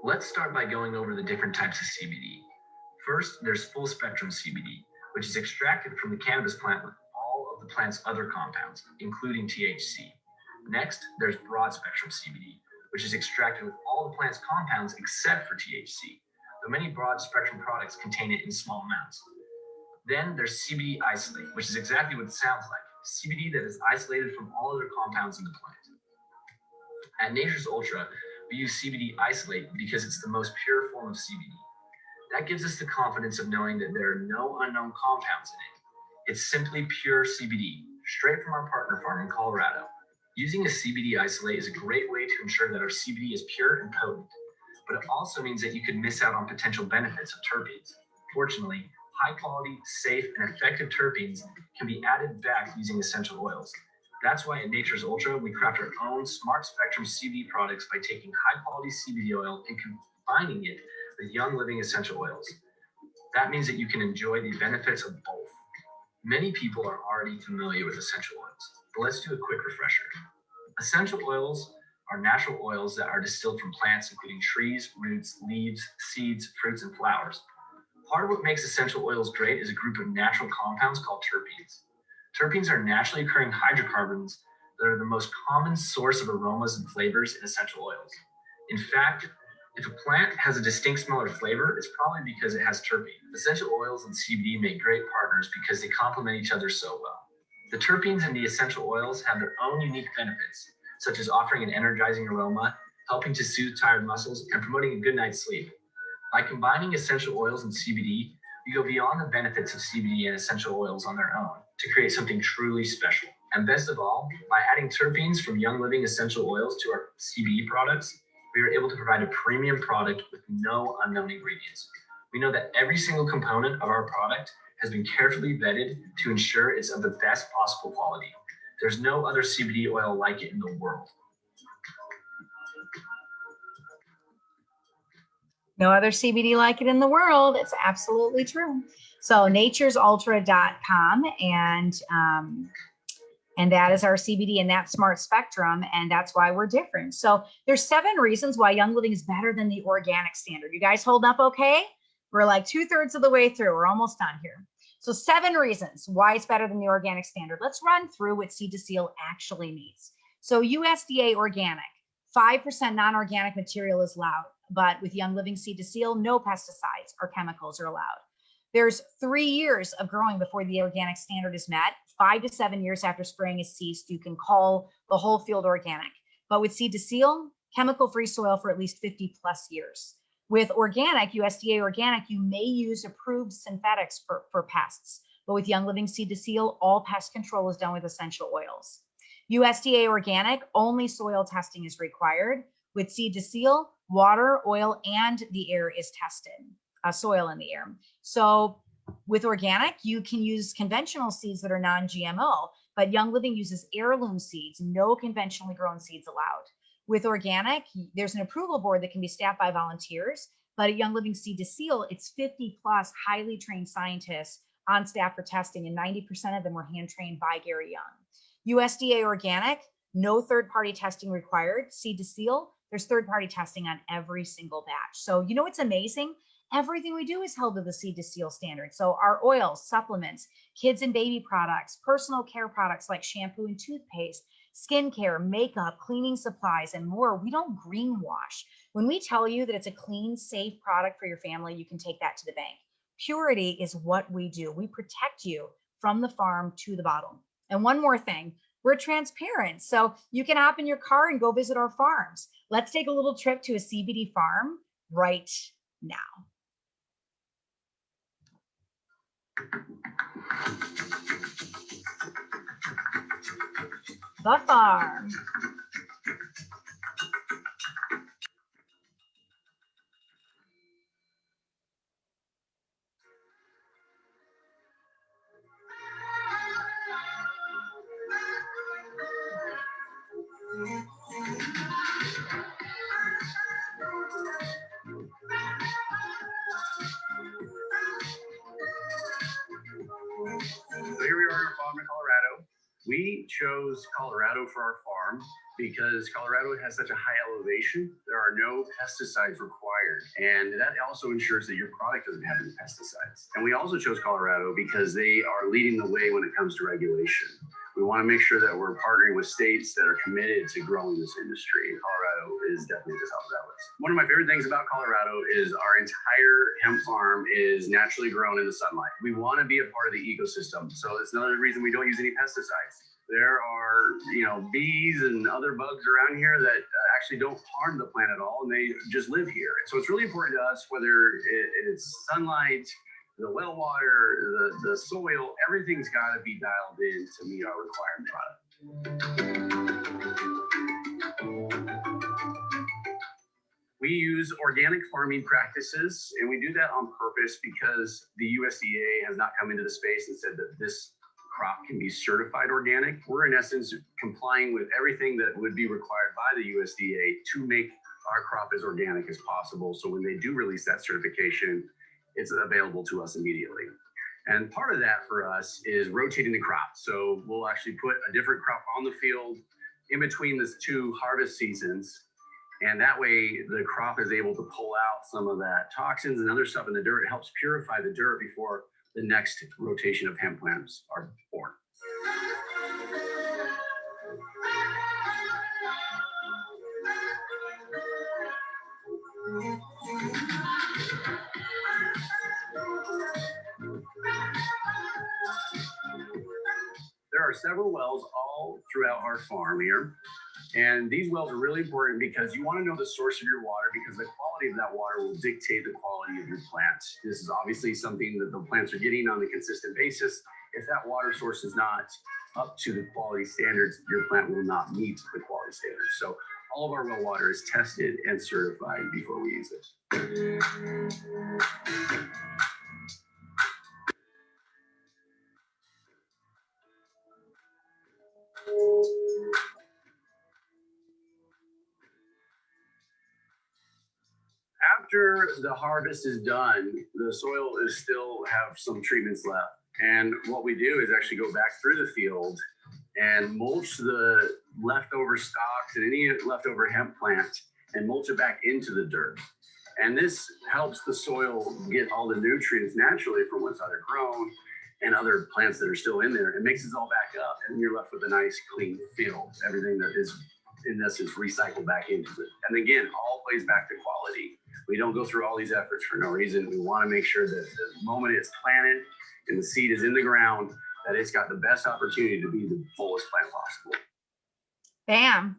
Let's start by going over the different types of CBD. First, there's full spectrum CBD, which is extracted from the cannabis plant with all of the plant's other compounds, including THC. Next, there's broad spectrum CBD, which is extracted with all the plant's compounds except for THC, though many broad spectrum products contain it in small amounts. Then there's CBD isolate, which is exactly what it sounds like, CBD that is isolated from all other compounds in the plant. At Nature's Ultra, we use CBD isolate because it's the most pure form of CBD. That gives us the confidence of knowing that there are no unknown compounds in it. It's simply pure CBD, straight from our partner farm in Colorado. Using a CBD isolate is a great way to ensure that our CBD is pure and potent, but it also means that you could miss out on potential benefits of terpenes. Fortunately, high quality, safe, and effective terpenes can be added back using essential oils. That's why at Nature's Ultra, we craft our own Smart Spectrum CBD products by taking high quality CBD oil and combining it with Young Living essential oils. That means that you can enjoy the benefits of both. Many people are already familiar with essential oils, but let's do a quick refresher. Essential oils are natural oils that are distilled from plants, including trees, roots, leaves, seeds, fruits, and flowers. Part of what makes essential oils great is a group of natural compounds called terpenes. Terpenes are naturally occurring hydrocarbons that are the most common source of aromas and flavors in essential oils. In fact, if a plant has a distinct smell or flavor, it's probably because it has terpene. Essential oils and CBD make great partners because they complement each other so well. The terpenes in the essential oils have their own unique benefits, such as offering an energizing aroma, helping to soothe tired muscles, and promoting a good night's sleep. By combining essential oils and CBD, we go beyond the benefits of CBD and essential oils on their own to create something truly special. And best of all, by adding terpenes from Young Living essential oils to our CBD products, we are able to provide a premium product with no unknown ingredients. We know that every single component of our product has been carefully vetted to ensure it's of the best possible quality. There's no other CBD oil like it in the world. No other CBD like it in the world. It's absolutely true. So naturesultra.com and that is our CBD and that Smart Spectrum, and that's why we're different. So there's 7 reasons why Young Living is better than the organic standard. You guys hold up okay? We're like 2/3 of the way through. We're almost done here. So 7 reasons why it's better than the organic standard. Let's run through what seed to seal actually means. So USDA organic, 5% non-organic material is allowed, but with Young Living seed to seal, no pesticides or chemicals are allowed. There's 3 years of growing before the organic standard is met. 5 to 7 years after spraying is ceased, you can call the whole field organic. But with seed to seal, chemical-free soil for at least 50 plus years. With organic, USDA organic, you may use approved synthetics for pests. But with Young Living seed to seal, all pest control is done with essential oils. USDA organic, only soil testing is required. With seed to seal, water, oil, and the air is tested, soil in the air. So with organic, you can use conventional seeds that are non-GMO. but Young Living uses heirloom seeds, no conventionally grown seeds allowed. With organic, there's an approval board that can be staffed by volunteers, but at Young Living Seed to Seal, it's 50 plus highly trained scientists on staff for testing, and 90% of them were hand trained by Gary Young. USDA organic, no third-party testing required. Seed to Seal, there's third-party testing on every single batch. So you know what's amazing? Everything we do is held to the Seed to Seal standard. So our oils, supplements, kids and baby products, personal care products like shampoo and toothpaste, skincare, makeup, cleaning supplies, and more. We don't greenwash. When we tell you that it's a clean, safe product for your family, you can take that to the bank. Purity is what we do. We protect you from the farm to the bottle. And one more thing, we're transparent. So you can hop in your car and go visit our farms. Let's take a little trip to a CBD farm right now. The farm. So here we are on our farm in Colorado. We chose Colorado for our farm because Colorado has such a high elevation. There are no pesticides required. And that also ensures that your product doesn't have any pesticides. And we also chose Colorado because they are leading the way when it comes to regulation. We want to make sure that we're partnering with states that are committed to growing this industry. And Colorado is definitely the top of that list. One of my favorite things about Colorado is our entire hemp farm is naturally grown in the sunlight. We want to be a part of the ecosystem. So it's another reason we don't use any pesticides. There are, bees and other bugs around here that actually don't harm the plant at all, and they just live here. So it's really important to us, whether it's sunlight, the well water, the soil, everything's got to be dialed in to meet our required product. We use organic farming practices, and we do that on purpose because the USDA has not come into the space and said that this crop can be certified organic. We're in essence complying with everything that would be required by the USDA to make our crop as organic as possible. So when they do release that certification, it's available to us immediately. And part of that for us is rotating the crop. So we'll actually put a different crop on the field in between the two harvest seasons. And that way the crop is able to pull out some of that toxins and other stuff in the dirt. It helps purify the dirt before the next rotation of hemp plants are born. There are several wells all throughout our farm here. And these wells are really important because you want to know the source of your water, because the quality of that water will dictate the quality of your plants. This is obviously something that the plants are getting on a consistent basis. If that water source is not up to the quality standards, your plant will not meet the quality standards. So all of our well water is tested and certified before we use it. After the harvest is done, the soil is still have some treatments left. And what we do is actually go back through the field and mulch the leftover stalks and any leftover hemp plant and mulch it back into the dirt. And this helps the soil get all the nutrients naturally from what's either grown and other plants that are still in there. It mixes all back up and you're left with a nice clean field. Everything that is in this is recycled back into it. And again, all plays back to quality. We don't go through all these efforts for no reason. We want to make sure that the moment it's planted and the seed is in the ground, that it's got the best opportunity to be the fullest plant possible. Bam.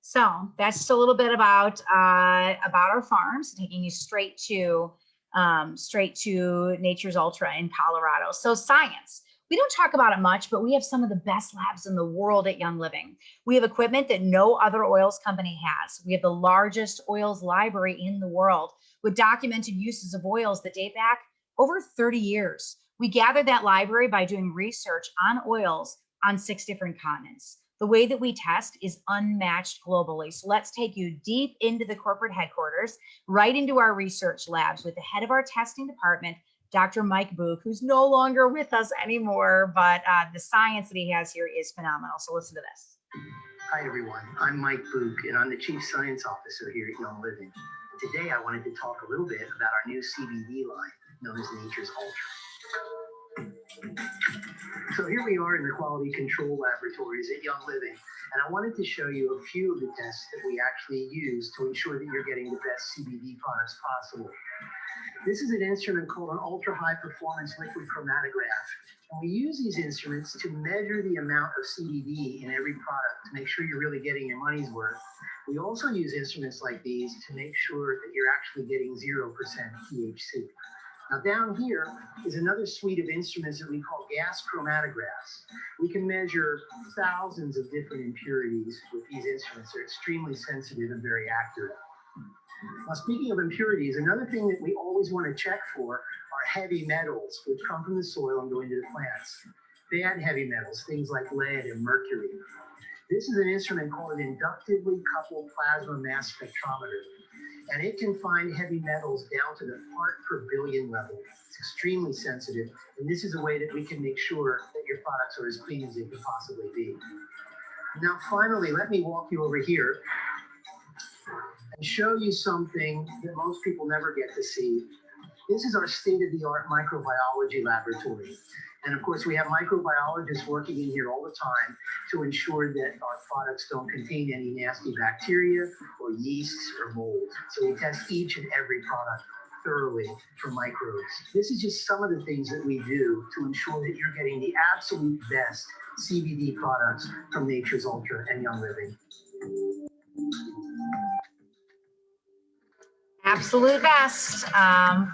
So that's just a little bit about our farms, taking you straight to Nature's Ultra in Colorado. So science. We don't talk about it much, but we have some of the best labs in the world at Young Living. We have equipment that no other oils company has. We have the largest oils library in the world with documented uses of oils that date back over 30 years. We gathered that library by doing research on oils on 6 different continents. The way that we test is unmatched globally. So let's take you deep into the corporate headquarters, right into our research labs with the head of our testing department, Dr. Mike Book, who's no longer with us anymore, but the science that he has here is phenomenal. So listen to this. Hi, everyone. I'm Mike Book, and I'm the Chief Science Officer here at Young Living. Today, I wanted to talk a little bit about our new CBD line, known as Nature's Ultra. So here we are in the quality control laboratories at Young Living, and I wanted to show you a few of the tests that we actually use to ensure that you're getting the best CBD products possible. This is an instrument called an ultra high performance liquid chromatograph. And we use these instruments to measure the amount of CBD in every product to make sure you're really getting your money's worth. We also use instruments like these to make sure that you're actually getting 0% THC. Now down here is another suite of instruments that we call gas chromatographs. We can measure thousands of different impurities with these instruments. They're extremely sensitive and very accurate. Now, speaking of impurities, another thing that we always want to check for are heavy metals, which come from the soil and go into the plants. Bad heavy metals, things like lead and mercury. This is an instrument called an inductively coupled plasma mass spectrometer, and it can find heavy metals down to the part per billion level. It's extremely sensitive, and this is a way that we can make sure that your products are as clean as they can possibly be. Now, finally, let me walk you over here and show you something that most people never get to see. This is our state-of-the-art microbiology laboratory. And of course, we have microbiologists working in here all the time to ensure that our products don't contain any nasty bacteria or yeasts or mold. So we test each and every product thoroughly for microbes. This is just some of the things that we do to ensure that you're getting the absolute best CBD products from Nature's Ultra and Young Living. Absolute best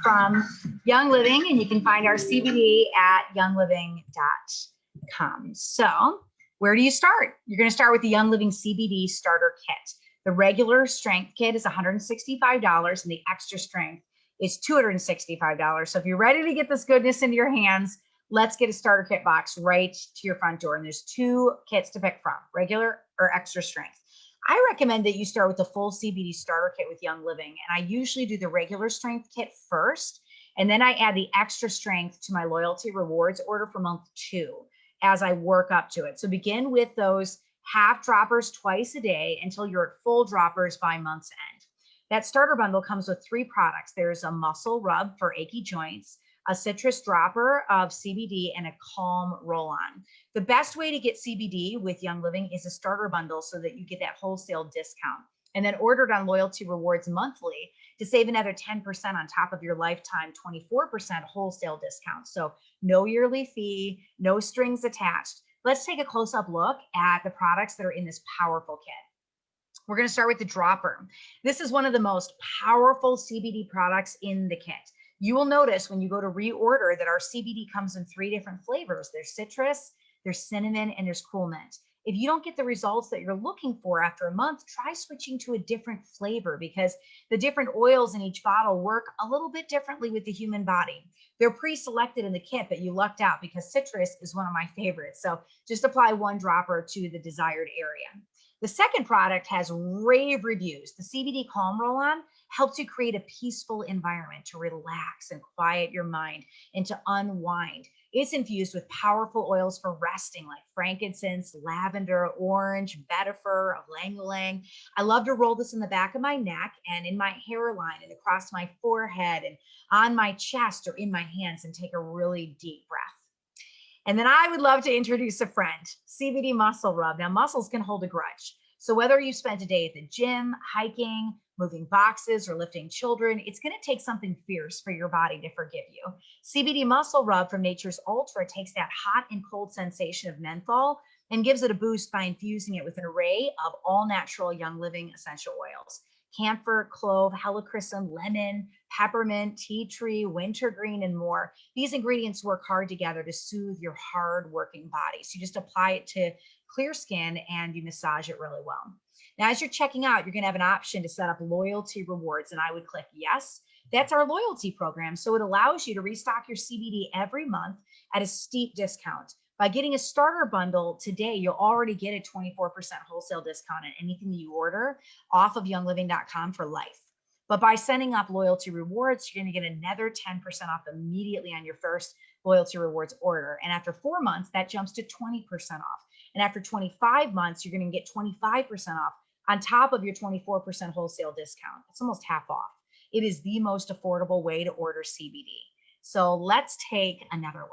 from Young Living, and you can find our CBD at youngliving.com. So where do you start? You're going to start with the Young Living CBD starter kit. The regular strength kit is $165 and the extra strength is $265. So if you're ready to get this goodness into your hands, let's get a starter kit box right to your front door. And there's 2 kits to pick from, regular or extra strength. I recommend that you start with the full CBD starter kit with Young Living. And I usually do the regular strength kit first, and then I add the extra strength to my loyalty rewards order for month 2 as I work up to it. So begin with those half droppers twice a day until you're at full droppers by month's end. That starter bundle comes with 3 products. There's a muscle rub for achy joints, a citrus dropper of CBD, and a calm roll-on. The best way to get CBD with Young Living is a starter bundle so that you get that wholesale discount. And then order it on Loyalty Rewards monthly to save another 10% on top of your lifetime 24% wholesale discount. So no yearly fee, no strings attached. Let's take a close-up look at the products that are in this powerful kit. We're going to start with the dropper. This is one of the most powerful CBD products in the kit. You will notice when you go to reorder that our CBD comes in 3 different flavors. There's citrus, there's cinnamon, and there's cool mint. If you don't get the results that you're looking for after a month, try switching to a different flavor because the different oils in each bottle work a little bit differently with the human body. They're pre-selected in the kit, but you lucked out because citrus is one of my favorites. So just apply 1 dropper to the desired area. The second product has rave reviews. The CBD Calm Roll-On helps you create a peaceful environment to relax and quiet your mind and to unwind. It's infused with powerful oils for resting like frankincense, lavender, orange, vetiver, ylang-ylang. I love to roll this in the back of my neck and in my hairline and across my forehead and on my chest or in my hands and take a really deep breath. And then I would love to introduce a friend, CBD Muscle Rub. Now, muscles can hold a grudge. So whether you spent a day at the gym, hiking, moving boxes, or lifting children, it's going to take something fierce for your body to forgive you. CBD Muscle Rub from Nature's Ultra takes that hot and cold sensation of menthol and gives it a boost by infusing it with an array of all-natural Young Living essential oils. Camphor, clove, helichrysum, lemon, peppermint, tea tree, wintergreen, and more. These ingredients work hard together to soothe your hard-working body. So you just apply it to clear skin and you massage it really well. Now, as you're checking out, you're going to have an option to set up loyalty rewards, and I would click yes. That's our loyalty program. So it allows you to restock your CBD every month at a steep discount. By getting a starter bundle today, you'll already get a 24% wholesale discount on anything that you order off of youngliving.com for life. But by signing up loyalty rewards, you're going to get another 10% off immediately on your first loyalty rewards order. And after 4 months, that jumps to 20% off. And after 25 months, you're going to get 25% off on top of your 24% wholesale discount. It's almost half off. It is the most affordable way to order CBD. So let's take another look.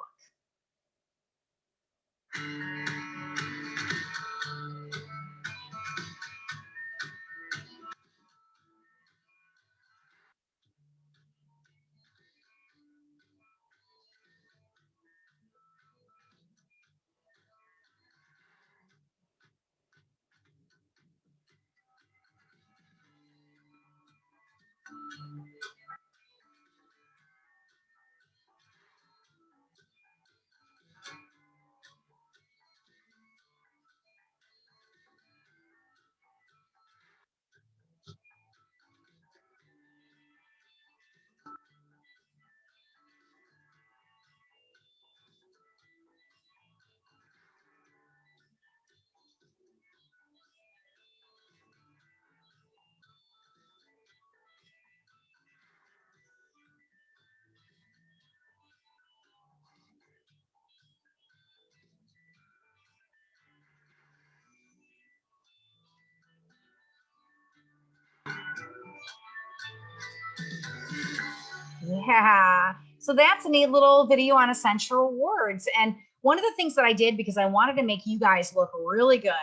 Yeah, so that's a neat little video on essential rewards. And one of the things that I did, because I wanted to make you guys look really good,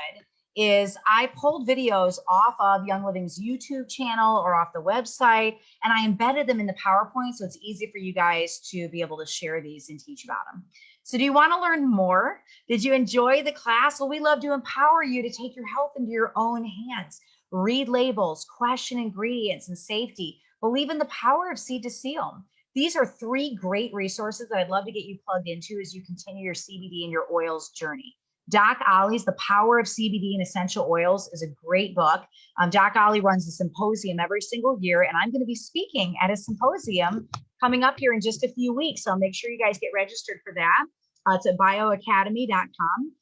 is I pulled videos off of Young Living's YouTube channel or off the website, and I embedded them in the PowerPoint so it's easy for you guys to be able to share these and teach about them. So do you want to learn more? Did you enjoy the class? Well, we love to empower you to take your health into your own hands. Read labels, question ingredients and safety. Believe in the power of seed to seal. These are 3 great resources that I'd love to get you plugged into as you continue your CBD and your oils journey. Doc Ollie's The Power of CBD and Essential Oils is a great book. Doc Ollie runs a symposium every single year, and I'm going to be speaking at a symposium coming up here in just a few weeks. So make sure you guys get registered for that. It's at bioacademy.com.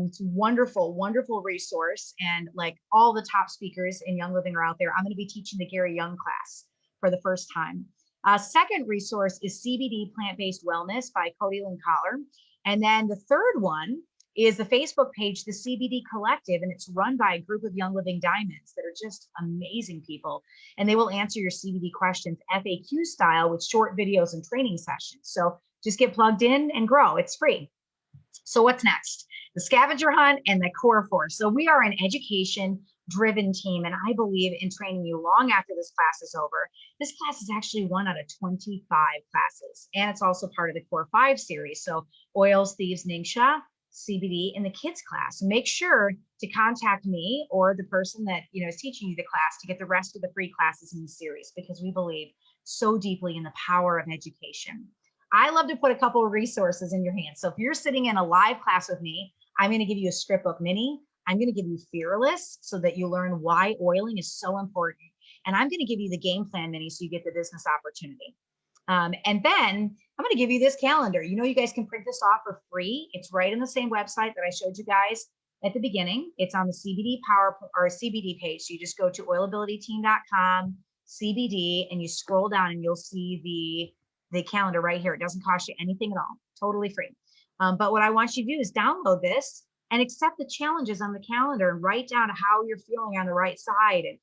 It's a wonderful, wonderful resource. And like all the top speakers in Young Living are out there, I'm going to be teaching the Gary Young class for the first time. Second resource is CBD Plant-Based Wellness by Cody Lynn Collar. And then the third one is the Facebook page, the CBD Collective, and it's run by a group of Young Living Diamonds that are just amazing people. And they will answer your CBD questions FAQ style with short videos and training sessions. So just get plugged in and grow. It's free. So what's next? The scavenger hunt and the core force. So we are an education-driven team, and I believe in training you long after this class is over. This class is actually 1 out of 25 classes, and it's also part of the Core 5 series. So oils, thieves, Ningxia, CBD, and the kids class. Make sure to contact me or the person that is teaching you the class to get the rest of the free classes in the series, because we believe so deeply in the power of education. I love to put a couple of resources in your hands. So if you're sitting in a live class with me, I'm going to give you a Scriptbook Mini. I'm going to give you Fearless so that you learn why oiling is so important. And I'm going to give you the Game Plan Mini so you get the business opportunity. And then I'm going to give you this calendar. You guys can print this off for free. It's right in the same website that I showed you guys at the beginning. It's on the CBD Power or CBD page. So you just go to oilabilityteam.com, CBD, and you scroll down and you'll see the calendar right here. It doesn't cost you anything at all, totally free. But what I want you to do is download this and accept the challenges on the calendar and write down how you're feeling on the right side, and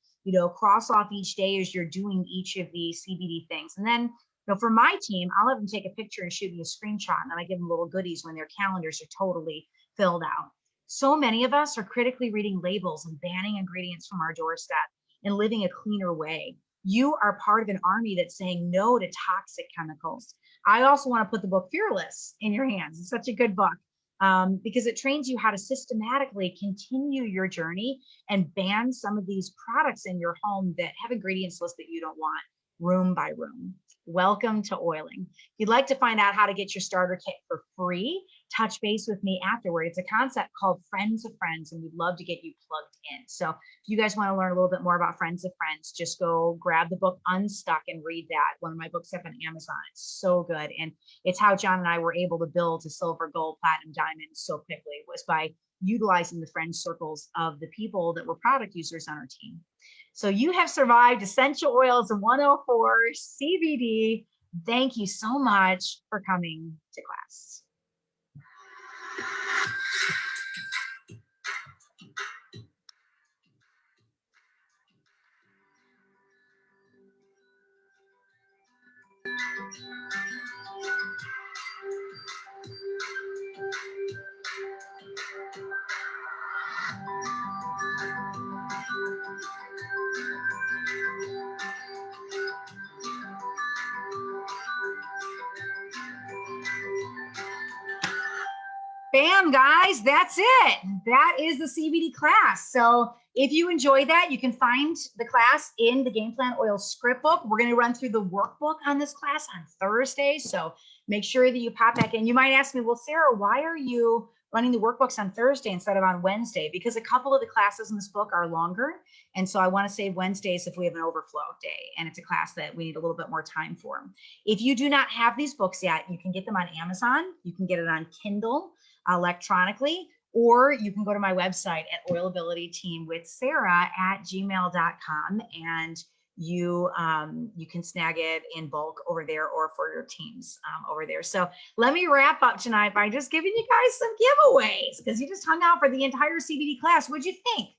cross off each day as you're doing each of these CBD things. And then for my team, I'll have them take a picture and shoot me a screenshot, and then I give them little goodies when their calendars are totally filled out. So many of us are critically reading labels and banning ingredients from our doorstep and living a cleaner way. You are part of an army that's saying no to toxic chemicals. I also want to put the book Fearless in your hands. It's such a good book because it trains you how to systematically continue your journey and ban some of these products in your home that have ingredients lists that you don't want. room by room. Welcome to oiling. If you'd like to find out how to get your starter kit for free, touch base with me afterward. It's a concept called Friends of Friends, and we'd love to get you plugged in. So if you guys want to learn a little bit more about Friends of Friends, just go grab the book Unstuck and read that. One of my books up on Amazon. It's so good. And it's how John and I were able to build to silver, gold, platinum, diamond so quickly, was by utilizing the friend circles of the people that were product users on our team. So you have survived Essential Oils 104 CBD. Thank you so much for coming to class. Bam, guys, that's it. That is the CBD class. So if you enjoy that, you can find the class in the Game Plan Oil script book. We're going to run through the workbook on this class on Thursday. So make sure that you pop back in. You might ask me, well, Sarah, why are you running the workbooks on Thursday instead of on Wednesday? Because a couple of the classes in this book are longer. And so I want to save Wednesdays if we have an overflow day and it's a class that we need a little bit more time for. If you do not have these books yet, you can get them on Amazon. You can get it on Kindle electronically, or you can go to my website at oilabilityteamwithsarah@gmail.com and you can snag it in bulk over there or for your teams over there. So let me wrap up tonight by just giving you guys some giveaways, because you just hung out for the entire CBD class. What'd you think?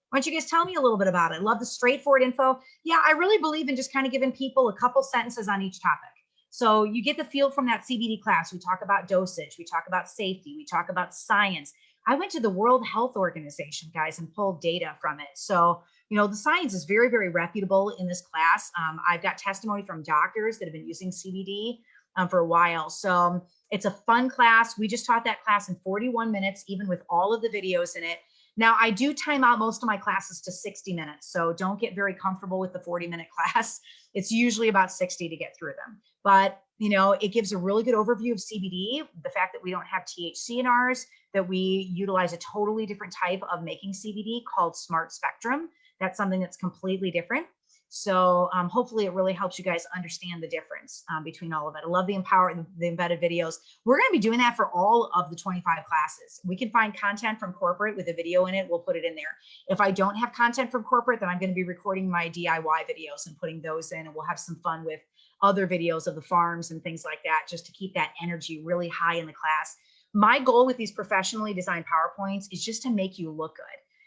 Why don't you guys tell me a little bit about it? I love the straightforward info. Yeah, I really believe in just kind of giving people a couple sentences on each topic. So you get the feel from that CBD class. We talk about dosage, we talk about safety, we talk about science. I went to the World Health Organization, guys, and pulled data from it. So, you know, the science is very, very reputable in this class. I've got testimony from doctors that have been using CBD for a while. So it's a fun class. We just taught that class in 41 minutes, even with all of the videos in it. Now, I do time out most of my classes to 60 minutes, so don't get very comfortable with the 40-minute class. It's usually about 60 to get through them. But, you know, it gives a really good overview of CBD, the fact that we don't have THC in ours, that we utilize a totally different type of making CBD called Smart Spectrum. That's something that's completely different. So hopefully it really helps you guys understand the difference between all of it. I love the embedded videos. We're going to be doing that for all of the 25 classes. We can find content from corporate with a video in it. We'll put it in there. If I don't have content from corporate, then I'm going to be recording my DIY videos and putting those in, and we'll have some fun with other videos of the farms and things like that, just to keep that energy really high in the class. My goal with these professionally designed PowerPoints is just to make you look good.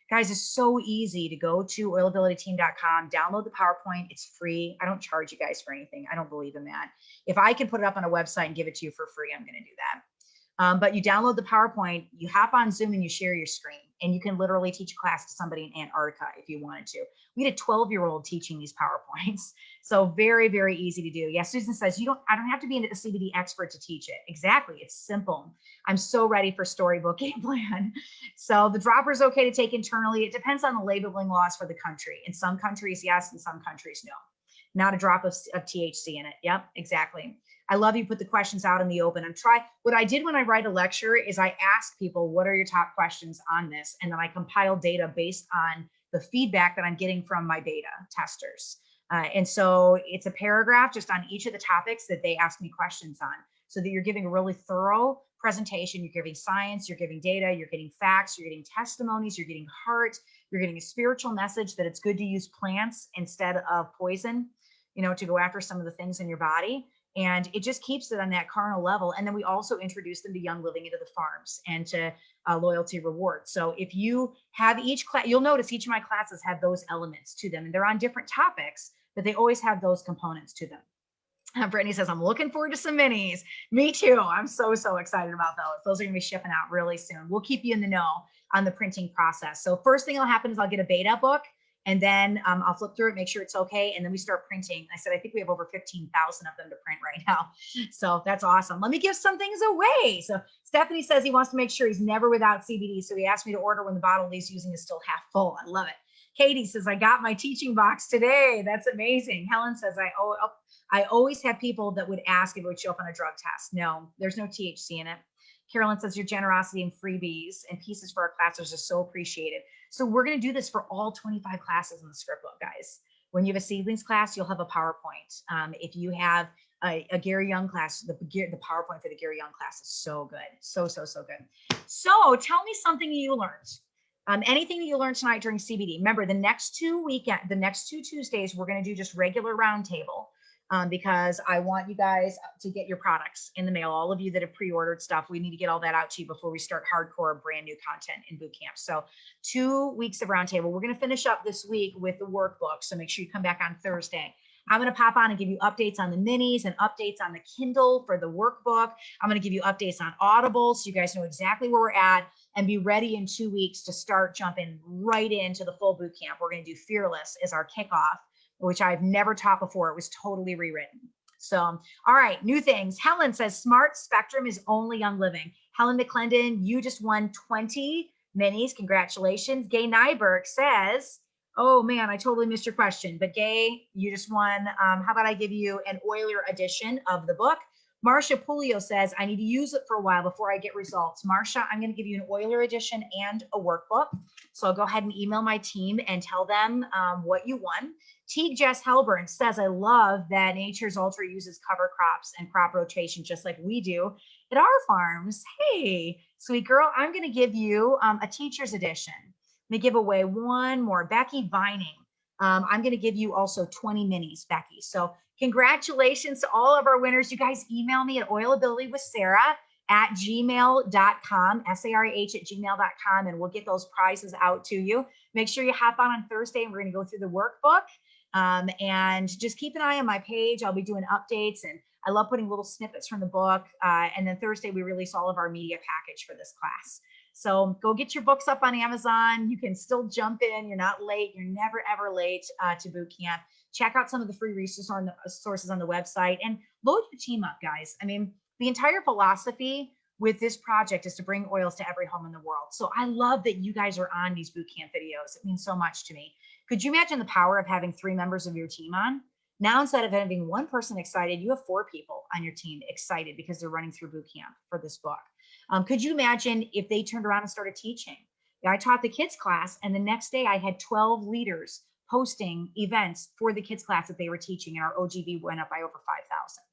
Guys, it's so easy to go to oilabilityteam.com, download the PowerPoint. It's free. I don't charge you guys for anything. I don't believe in that. If I can put it up on a website and give it to you for free, I'm going to do that. But you download the PowerPoint, you hop on Zoom and you share your screen, and you can literally teach a class to somebody in Antarctica if you wanted to. We had a 12-year-old teaching these PowerPoints. So very, very easy to do. Yeah, Susan says, I don't have to be a CBD expert to teach it. Exactly. It's simple. I'm so ready for Storybook Game Plan. So the dropper is okay to take internally. It depends on the labeling laws for the country. In some countries, yes. In some countries, no. Not a drop of THC in it. Yep, exactly. I love you put the questions out in the open and try. What I did when I write a lecture is I ask people, what are your top questions on this? And then I compile data based on the feedback that I'm getting from my beta testers. And so it's a paragraph just on each of the topics that they ask me questions on, so that you're giving a really thorough presentation. You're giving science, you're giving data, you're getting facts, you're getting testimonies, you're getting heart, you're getting a spiritual message that it's good to use plants instead of poison, to go after some of the things in your body. And it just keeps it on that carnal level. And then we also introduce them to Young Living into the farms and to loyalty rewards. So if you have each class, you'll notice each of my classes have those elements to them, and they're on different topics, but they always have those components to them. Brittany says, I'm looking forward to some minis. Me too. I'm so excited about those. Those are going to be shipping out really soon. We'll keep you in the know on the printing process. So first thing that'll happen is I'll get a beta book, and then I'll flip through it, make sure it's okay. And then we start printing. I said, I think we have over 15,000 of them to print right now. So that's awesome. Let me give some things away. So Stephanie says he wants to make sure he's never without CBD. So he asked me to order when the bottle he's using is still half full. I love it. Katie says, I got my teaching box today. That's amazing. Helen says, I always have people that would ask if it would show up on a drug test. No, there's no THC in it. Carolyn says, your generosity and freebies and pieces for our classes are so appreciated. So we're going to do this for all 25 classes in the Scriptbook, guys. When you have a seedlings class, you'll have a PowerPoint. If you have a Gary Young class, the PowerPoint for the Gary Young class is so good. So good. So tell me something you learned. Anything that you learned tonight during CBD. Remember, the next two Tuesdays, we're going to do just regular roundtable. Because I want you guys to get your products in the mail. All of you that have pre-ordered stuff, we need to get all that out to you before we start hardcore brand new content in boot camp. So 2 weeks of roundtable. We're going to finish up this week with the workbook. So make sure you come back on Thursday. I'm going to pop on and give you updates on the minis and updates on the Kindle for the workbook. I'm going to give you updates on Audible so you guys know exactly where we're at and be ready in 2 weeks to start jumping right into the full boot camp. We're going to do Fearless as our kickoff, which I've never taught before. It was totally rewritten. So, all right, new things. Helen says, Smart Spectrum is only Young Living. Helen McClendon, you just won 20 minis. Congratulations. Gay Nyberg says, oh man, I totally missed your question, but Gay, you just won. How about I give you an oilier edition of the book? Marcia Pulio says, I need to use it for a while before I get results. Marcia, I'm going to give you an oilier edition and a workbook. So I'll go ahead and email my team and tell them what you won. Teague Jess Helburn says, I love that Nature's Ultra uses cover crops and crop rotation just like we do at our farms. Hey, sweet girl, I'm going to give you a teacher's edition. I'm going to give away one more. Becky Vining. I'm going to give you also 20 minis, Becky. So congratulations to all of our winners. You guys email me at oilabilitywithsarah@gmail.com, sarah@gmail.com, and we'll get those prizes out to you. Make sure you hop on Thursday and we're going to go through the workbook. And just keep an eye on my page. I'll be doing updates, and I love putting little snippets from the book. And then Thursday, we release all of our media package for this class. So go get your books up on Amazon. You can still jump in. You're not late. You're never, ever late to boot camp. Check out some of the free resources on the website and load your team up, guys. I mean, the entire philosophy with this project is to bring oils to every home in the world. So I love that you guys are on these boot camp videos. It means so much to me. Could you imagine the power of having 3 members of your team on? Now, instead of having one person excited, you have 4 people on your team excited because they're running through boot camp for this book. Could you imagine if they turned around and started teaching? I taught the kids class, and the next day I had 12 leaders posting events for the kids class that they were teaching, and our OGV went up by over 5,000.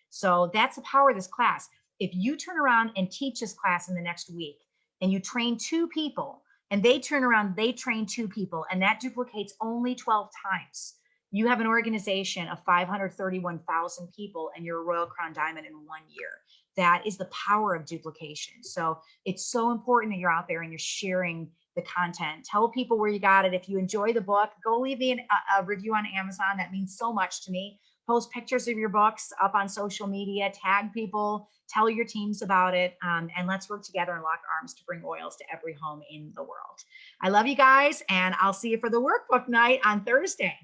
So that's the power of this class. If you turn around and teach this class in the next week, and you train 2 people, and they turn around, they train 2 people, and that duplicates only 12 times. You have an organization of 531,000 people, and you're a Royal Crown Diamond in 1 year. That is the power of duplication. So it's so important that you're out there and you're sharing the content. Tell people where you got it. If you enjoy the book, go leave me a review on Amazon. That means so much to me. Post pictures of your books up on social media, tag people, tell your teams about it, and let's work together and lock arms to bring oils to every home in the world. I love you guys, and I'll see you for the workbook night on Thursday.